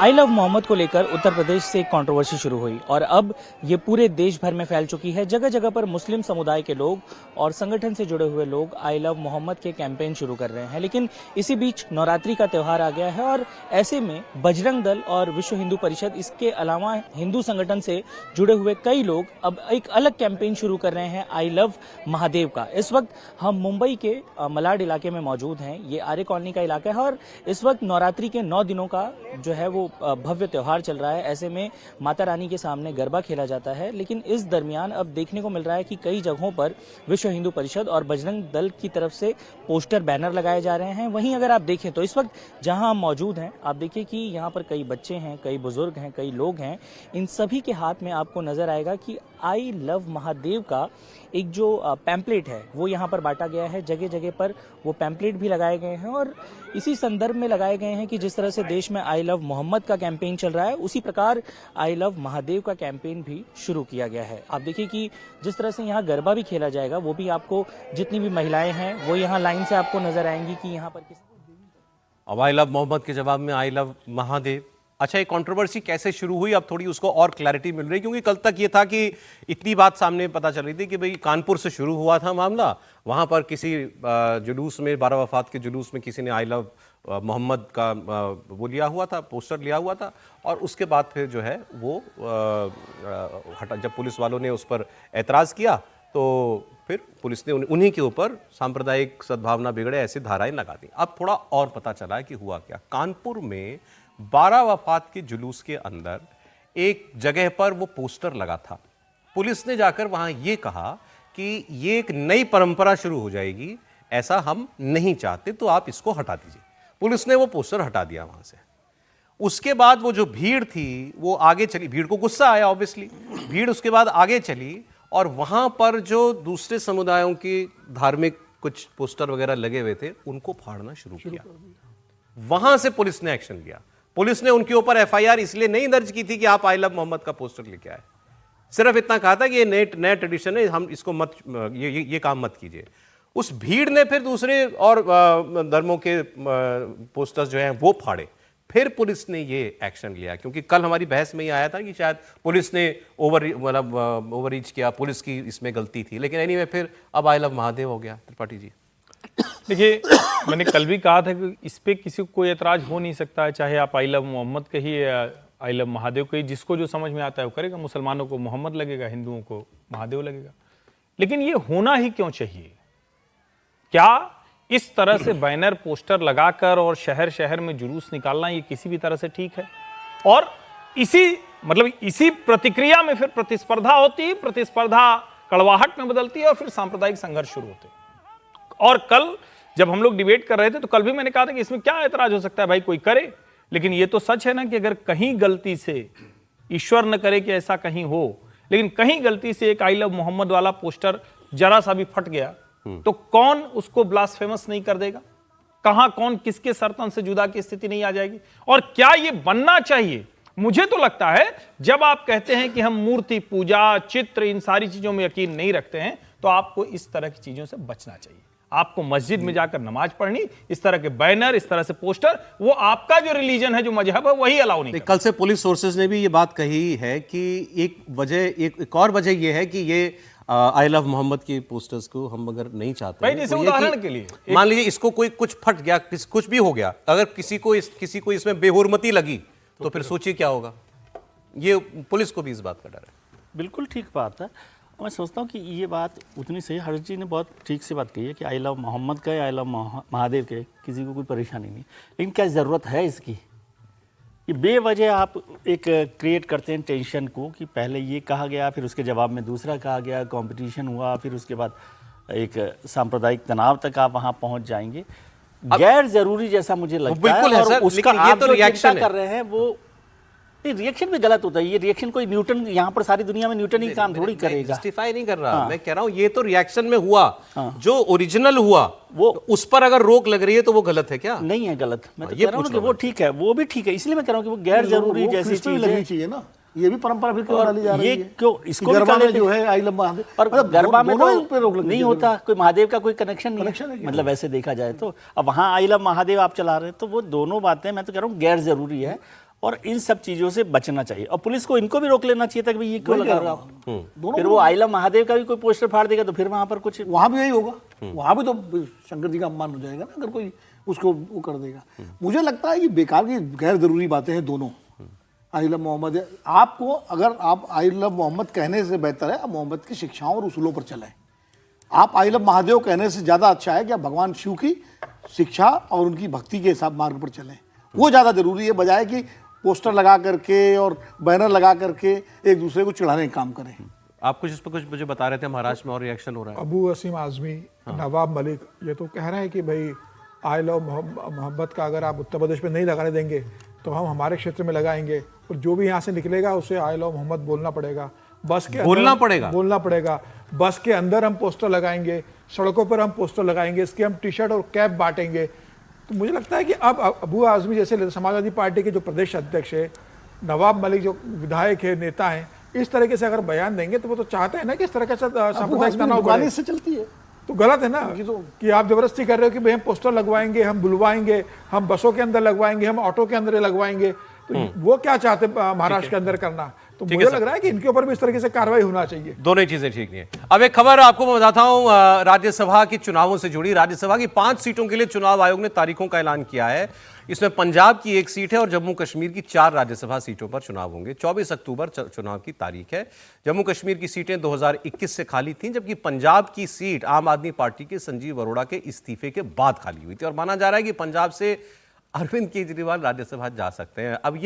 I love Muhammad को लेकर उत्तर प्रदेश से एक कंट्रोवर्सी शुरू हुई और अब ये पूरे देश भर में फैल चुकी है। जगह जगह पर मुस्लिम समुदाय के लोग और संगठन से जुड़े हुए लोग आई लव मोहम्मद के कैंपेन शुरू कर रहे हैं। लेकिन इसी बीच नवरात्रि का त्यौहार आ गया है और ऐसे में बजरंग दल और विश्व हिंदू परिषद, इसके अलावा हिंदू संगठन से जुड़े हुए कई लोग अब एक अलग कैंपेन शुरू कर रहे हैं आई लव महादेव का। इस वक्त हम मुंबई के मलाड इलाके में मौजूद हैं। ये आर्य कॉलोनी का इलाका है और इस वक्त नवरात्रि के 9 दिनों का जो है वो भव्य त्योहार चल रहा है। ऐसे में माता रानी के सामने गरबा खेला जाता है। लेकिन इस दरमियान अब देखने को मिल रहा है कि कई जगहों पर विश्व हिंदू परिषद और बजरंग दल की तरफ से पोस्टर बैनर लगाए जा रहे हैं। वहीं अगर आप देखें तो इस वक्त जहां हम मौजूद हैं, आप देखिए कि यहाँ पर कई बच्चे हैं, कई बुजुर्ग हैं, कई लोग हैं। इन सभी के हाथ में आपको नजर आएगा कि आई लव महादेव का एक जो पैम्पलेट है वो यहाँ पर बांटा गया है। जगह जगह पर वो पैम्पलेट भी लगाए गए हैं और इसी संदर्भ में लगाए गए हैं कि जिस तरह से देश में आई लव मोहम्मद का कैंपेन चल रहा है, उसी प्रकार आई लव महादेव का कैंपेन भी शुरू किया गया है। आप देखिए कि जिस तरह से यहाँ गरबा भी खेला जाएगा, वो भी आपको जितनी भी महिलाएं हैं वो यहाँ लाइन से आपको नजर आएंगी कि यहाँ पर किस। अब आई लव मोहम्मद के जवाब में आई लव महादेव। अच्छा, ये कंट्रोवर्सी कैसे शुरू हुई, अब थोड़ी उसको और क्लैरिटी मिल रही है, क्योंकि कल तक ये था कि इतनी बात सामने पता चल रही थी कि भाई कानपुर से शुरू हुआ था मामला, वहाँ पर किसी जुलूस में, 12 वफात के जुलूस में किसी ने आई लव मोहम्मद का वो लिया हुआ था, पोस्टर लिया हुआ था, और उसके बाद फिर जो है वो हटा, जब पुलिस वालों ने उस पर एतराज़ किया तो फिर पुलिस ने उन्हीं के ऊपर सांप्रदायिक सद्भावना बिगड़े ऐसी धाराएं लगा दी। अब थोड़ा और पता चला है कि हुआ क्या। कानपुर में 12 वफात के जुलूस के अंदर एक जगह पर वो पोस्टर लगा था। पुलिस ने जाकर वहां ये कहा कि ये एक नई परंपरा शुरू हो जाएगी, ऐसा हम नहीं चाहते, तो आप इसको हटा दीजिए। पुलिस ने वो पोस्टर हटा दिया वहां से। उसके बाद वो जो भीड़ थी वो आगे चली, भीड़ को गुस्सा आया ऑब्वियसली, भीड़ उसके बाद आगे चली और वहां पर जो दूसरे समुदायों की धार्मिक कुछ पोस्टर वगैरह लगे हुए थे उनको फाड़ना शुरू किया। वहां से पुलिस ने एक्शन लिया। पुलिस ने उनके ऊपर एफआईआर इसलिए नहीं दर्ज की थी कि आप आई लव मोहम्मद का पोस्टर लेके आए, सिर्फ इतना कहा था कि ये नया ट्रेडिशन है, हम इसको मत, ये काम मत कीजिए। उस भीड़ ने फिर दूसरे और धर्मों के पोस्टर्स जो हैं वो फाड़े। फिर पुलिस ने ये एक्शन लिया, क्योंकि कल हमारी बहस में ये आया था कि शायद पुलिस ने ओवररीच किया, पुलिस की इसमें गलती थी, लेकिन एनीवे फिर अब आई लव महादेव हो गया। त्रिपाठी जी देखिए, मैंने कल भी कहा था कि इस पे किसी को कोई एतराज हो नहीं सकता है, चाहे आप आई लव मोहम्मद कहिए या आई लव महादेव कहिए, जिसको जो समझ में आता है वो करेगा। मुसलमानों को मोहम्मद लगेगा, हिंदुओं को महादेव लगेगा। लेकिन ये होना ही क्यों चाहिए? क्या इस तरह से बैनर पोस्टर लगाकर और शहर शहर में जुलूस निकालना ये किसी भी तरह से ठीक है? और इसी प्रतिक्रिया में फिर प्रतिस्पर्धा होती है, प्रतिस्पर्धा कड़वाहट में बदलती है और फिर सांप्रदायिक संघर्ष शुरू होते हैं। और कल जब हम लोग डिबेट कर रहे थे तो कल भी मैंने कहा था कि इसमें क्या एतराज हो सकता है, भाई कोई करे। लेकिन ये तो सच है ना कि अगर कहीं गलती से, ईश्वर न करे कि ऐसा कहीं हो, लेकिन कहीं गलती से एक आई लव मोहम्मद वाला पोस्टर जरा सा भी फट गया तो कौन उसको ब्लास्फेमस नहीं कर देगा? कहां कौन किसके सरतन से जुदा की स्थिति नहीं आ जाएगी? और क्या ये बनना चाहिए? मुझे तो लगता है जब आप कहते हैं कि हम मूर्ति पूजा, चित्र, इन सारी चीजों में यकीन नहीं रखते हैं तो आपको इस तरह की चीजों से बचना चाहिए। आपको मस्जिद में जाकर नमाज पढ़नी, इस तरह के बैनर, इस तरह से पोस्टर, वो आपका जो रिलीजन है, जो मजहब है, वही अलाउ नहीं। कल से पुलिस सोर्सेज ने भी ये बात कही है कि एक और वजह ये है कि ये आई लव मोहम्मद की पोस्टर्स को हम अगर नहीं चाहते भाई, जैसे उदाहरण के लिए मान लीजिए इसको कोई कुछ फट गया, कुछ भी हो गया, अगर किसी को इसमें बेहुरमती लगी तो फिर सोचिए क्या होगा। ये पुलिस को भी इस बात का डर है। बिल्कुल ठीक बात है। मैं सोचता हूँ कि ये बात उतनी सही, हर्ष जी ने बहुत ठीक से बात कही है कि आई लव मोहम्मद का या आई लव महादेव के किसी को कोई परेशानी नहीं, लेकिन क्या ज़रूरत है इसकी? ये बेवजह आप एक क्रिएट करते हैं टेंशन को कि पहले ये कहा गया, फिर उसके जवाब में दूसरा कहा गया, कंपटीशन हुआ, फिर उसके बाद एक सांप्रदायिक तनाव तक आप वहाँ पहुँच जाएंगे। गैर जरूरी जैसा मुझे लगता है। और सर, उसका ये आप तो जो रिएक्शन चिंता कर रहे हैं वो रिएक्शन भी गलत होता है। ये रिएक्शन कोई न्यूटन, यहाँ पर सारी दुनिया में न्यूटन ही काम थोड़ी करेगा। जस्टिफाई नहीं कर रहा, मैं कह रहा हूँ ये तो रिएक्शन में हुआ, जो ओरिजिनल हुआ वो उस पर अगर रोक लग रही है तो वो गलत है क्या? नहीं है गलत। मैं तो कह रहा हूँ कि वो ठीक है, वो भी ठीक है। इसलिए मैं कह रहा हूँ कि वो गैर जरूरी जैसी चीज लगनी चाहिए ना। ये भी परंपरा फिर क्यों डाली जा रही है? ये क्यों इसको गरबा में जो है आई लव महादेव, और गरबा में तो रोक नहीं होता, कोई महादेव का कोई कनेक्शन नहीं है, मतलब वैसे देखा जाए तो। अब वहाँ आई लव महादेव आप चला रहे हैं तो वो दोनों बातें मैं तो कह रहा हूँ गैर जरूरी है। और इन सब चीजों से बचना चाहिए। और पुलिस को इनको भी रोक लेना चाहिए था कि भाई ये क्यों वही लगा कह रहा रहा हूं। हूँ। फिर वो आइला महादेव का भी कोई पोस्टर फाड़ देगा तो फिर वहां पर कुछ वहां भी यही होगा, वहां भी तो शंकर जी का अपमान हो जाएगा ना अगर कोई उसको वो कर देगा। मुझे लगता है कि बेकार की गैर जरूरी बातें हैं दोनों। आई लव मोहम्मद, आपको अगर आप आई लव मोहम्मद कहने से बेहतर है आप मोहम्मद की शिक्षाओं और उसूलों पर चलें। आप आई लव महादेव कहने से ज़्यादा अच्छा है कि आप भगवान शिव की शिक्षा और उनकी भक्ति के हिसाब मार्ग पर चलें, वो ज़्यादा जरूरी है बजाय कि पोस्टर लगा करके और बैनर लगा करके एक दूसरे को चिढ़ाने का काम करें। आप कुछ इस पर कुछ मुझे बता रहे थे, महाराष्ट्र में और रिएक्शन हो रहा है। अबू वसीम आजमी, नवाब मलिक ये तो कह रहे हैं कि भाई आई लव मोहब्बत का अगर आप उत्तर प्रदेश में नहीं लगाने देंगे तो हम हमारे क्षेत्र में लगाएंगे, और जो भी यहाँ से निकलेगा उसे आई लव मोहम्मद बोलना पड़ेगा। बस के बोलना पड़ेगा बस के अंदर हम पोस्टर लगाएंगे, सड़कों पर हम पोस्टर लगाएंगे, इसके हम टी शर्ट और कैप बांटेंगे। तो मुझे लगता है कि अब अबू आजमी जैसे समाजवादी पार्टी के जो प्रदेश अध्यक्ष है, नवाब मलिक जो विधायक है, नेता हैं, इस तरीके से अगर बयान देंगे तो वो तो चाहते हैं ना कि इस तरह का सांप्रदायिक तनाव बढ़े। से चलती है तो गलत है ना कि आप जबरदस्ती कर रहे हो कि भाई हम पोस्टर लगवाएंगे, हम बुलवाएंगे, हम बसों के अंदर लगवाएंगे, हम ऑटो के अंदर लगवाएंगे। तो वो क्या चाहते महाराष्ट्र के अंदर करना? तो मुझे लग रहा है कि इनके ऊपर भी इस तरीके से कार्रवाई होना चाहिए। दोनों ही चीजें ठीक नहीं है। अब एक खबर आपको मैं बताता हूं राज्यसभा के चुनावों से जुड़ी। राज्यसभा की 5 सीटों के लिए चुनाव आयोग ने तारीखों का ऐलान किया है। इसमें पंजाब की 1 सीट है और जम्मू कश्मीर की 4 राज्यसभा सीटों पर चुनाव होंगे। 24 अक्टूबर चुनाव की तारीख है। जम्मू कश्मीर की सीटें 2021 से खाली थीं, जबकि पंजाब की सीट आम आदमी पार्टी के संजीव अरोड़ा के इस्तीफे के बाद खाली हुई थी और माना जा रहा है कि पंजाब से अरविंद केजरीवाल राज्यसभा जा सकते हैं। अब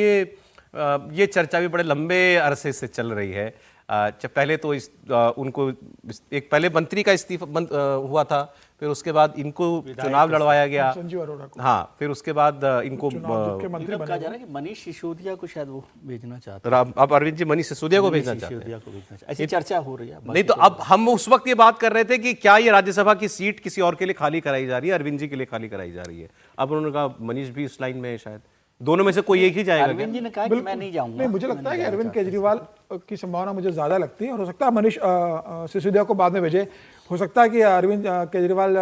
ये चर्चा भी बड़े लंबे अरसे से चल रही है। पहले तो उनको एक पहले मंत्री का इस्तीफा हुआ था, फिर उसके बाद इनको चुनाव लड़वाया गया, संजीव अरोड़ा को। हाँ, फिर उसके बाद इनको मंत्री कहा जा रहा है कि मनीष सिसोदिया को शायद वो भेजना चाहते हैं। अब अरविंद जी मनीष सिसोदिया को भेजना चाहते हैं। ऐसी चर्चा हो रही है। नहीं तो अब हम उस वक्त ये बात कर रहे थे कि क्या ये राज्यसभा की सीट किसी और के लिए खाली कराई जा रही है, अरविंद जी के लिए खाली कराई जा रही है। अब उन्होंने कहा मनीष भी इस लाइन में है, शायद दोनों में से कोई एक ही जाएगा। अरविंद जी ने कहा कि मैं नहीं जाऊंगा। नहीं, मुझे लगता है कि अरविंद केजरीवाल की संभावना मुझे ज्यादा लगती है और हो सकता है मनीष सिसोदिया को बाद में भेजे। हो सकता है कि अरविंद केजरीवाल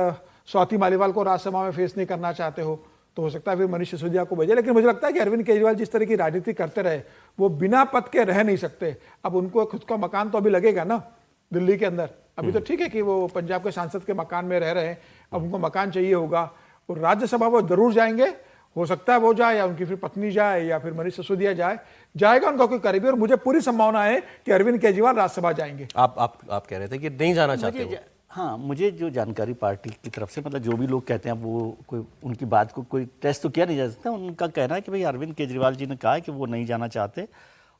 स्वाति मालीवाल को राज्यसभा में फेस नहीं करना चाहते हो, तो हो सकता है फिर मनीष सिसोदिया को भेजे। लेकिन मुझे लगता है कि अरविंद केजरीवाल जिस तरह की राजनीति करते रहे वो बिना पद के रह नहीं सकते। अब उनको खुद का मकान तो अभी लगेगा ना दिल्ली के अंदर। अभी तो ठीक है कि वो पंजाब के सांसद के मकान में रह रहे हैं, अब उनको मकान चाहिए होगा और राज्यसभा वो जरूर जाएंगे। हो सकता है वो जाए या उनकी फिर पत्नी जाए या फिर मनीष सिसोदिया जाएगा उनका कोई करीबी। और मुझे पूरी संभावना है कि अरविंद केजरीवाल राज्यसभा जाएंगे। आप कह रहे थे कि नहीं जाना चाहते हो। हाँ, मुझे जो जानकारी पार्टी की तरफ से, मतलब जो भी लोग कहते हैं, वो कोई उनकी बात को कोई टेस्ट तो किया नहीं जा सकता। उनका कहना है कि भाई अरविंद केजरीवाल जी ने कहा है कि वो नहीं जाना चाहते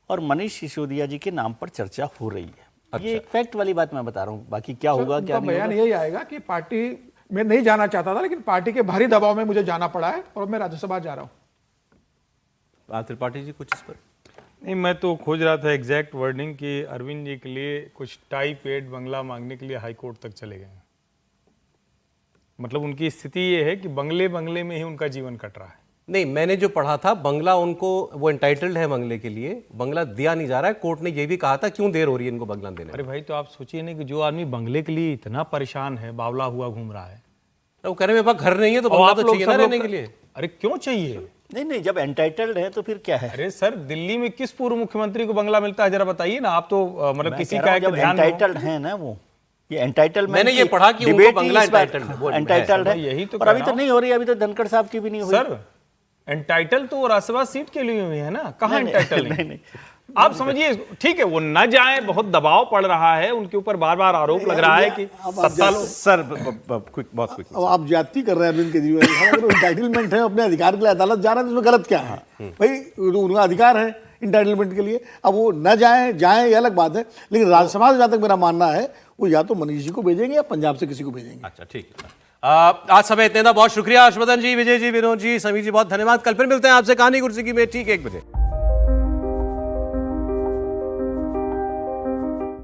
और मनीष सिसोदिया जी के नाम पर चर्चा हो रही है। अच्छा। ये एक फैक्ट वाली बात मैं बता रहा हूँ, बाकी क्या होगा क्या नहीं। बयान यही आएगा कि पार्टी में नहीं जाना चाहता था लेकिन पार्टी के भारी दबाव में मुझे जाना पड़ा है और मैं राज्यसभा जा रहा हूँ। त्रिपाठी जी कुछ इस पर? नहीं, मैं तो खोज रहा था एग्जैक्ट वर्डिंग कि अरविंद जी के लिए कुछ टाई पेड बंगला मांगने के लिए हाई कोर्ट तक चले गए। मतलब उनकी स्थिति ये है कि बंगले में ही उनका जीवन कट रहा है। नहीं, मैंने जो पढ़ा था बंगला उनको, वो एंटाइटल्ड है बंगले के लिए, बंगला दिया नहीं जा रहा है। कोर्ट ने ये भी कहा था क्यों देर हो रही है इनको बंगला देने। अरे भाई, तो आप सोचिए ना कि जो आदमी बंगले के लिए इतना परेशान है, बावला हुआ घूम रहा है, वो कह रहे मेरे पास घर नहीं है तो बंगला तो चाहिए ना रहने के लिए। अरे क्यों चाहिए? नहीं, जब एंटाइटल्ड है तो फिर क्या है? अरे सर, दिल्ली में किस पूर्व मुख्यमंत्री को बंगला मिलता है, जरा बताइए ना। आप तो मतलब किसी का एंटाइटल्ड है ना, वो ये एंटाइटल मैंने ये पढ़ा कि उनको बंगला एंटाइटल्ड है। यही तो, और अभी तो नहीं हो रही, अभी तो धनखड़ साहब की भी नहीं हुई। सर, एंटाइटल तो राज्यसभा सीट के लिए हुई है ना, कहाँ एंटाइटल नहीं। आप समझिए, ठीक है वो न जाए, बहुत दबाव पड़ रहा है उनके ऊपर, बार बार आरोप लग रहा है कि सर बहुत क्विक। अब आप ज्यादती कर रहे हैं अरविंद केजरीवाल। अगर इंटाइटलमेंट है, अपने अधिकार के लिए अदालत जा रहे हैं तो उसमें गलत क्या है? भाई उनका अधिकार है इंटाइटलमेंट के लिए। अब वो न जाए ये अलग बात है, लेकिन राज्यसभा से जहाँ तक मेरा मानना है वो या तो मनीष जी को भेजेंगे या पंजाब से किसी को भेजेंगे। अच्छा, ठीक है। आज समय इतना, बहुत शुक्रिया हर्षवर्धन जी, विजय जी, विनोद जी, समीर जी, बहुत धन्यवाद। कल फिर मिलते हैं आपसे कहानी कुर्सी की में ठीक 1 बजे।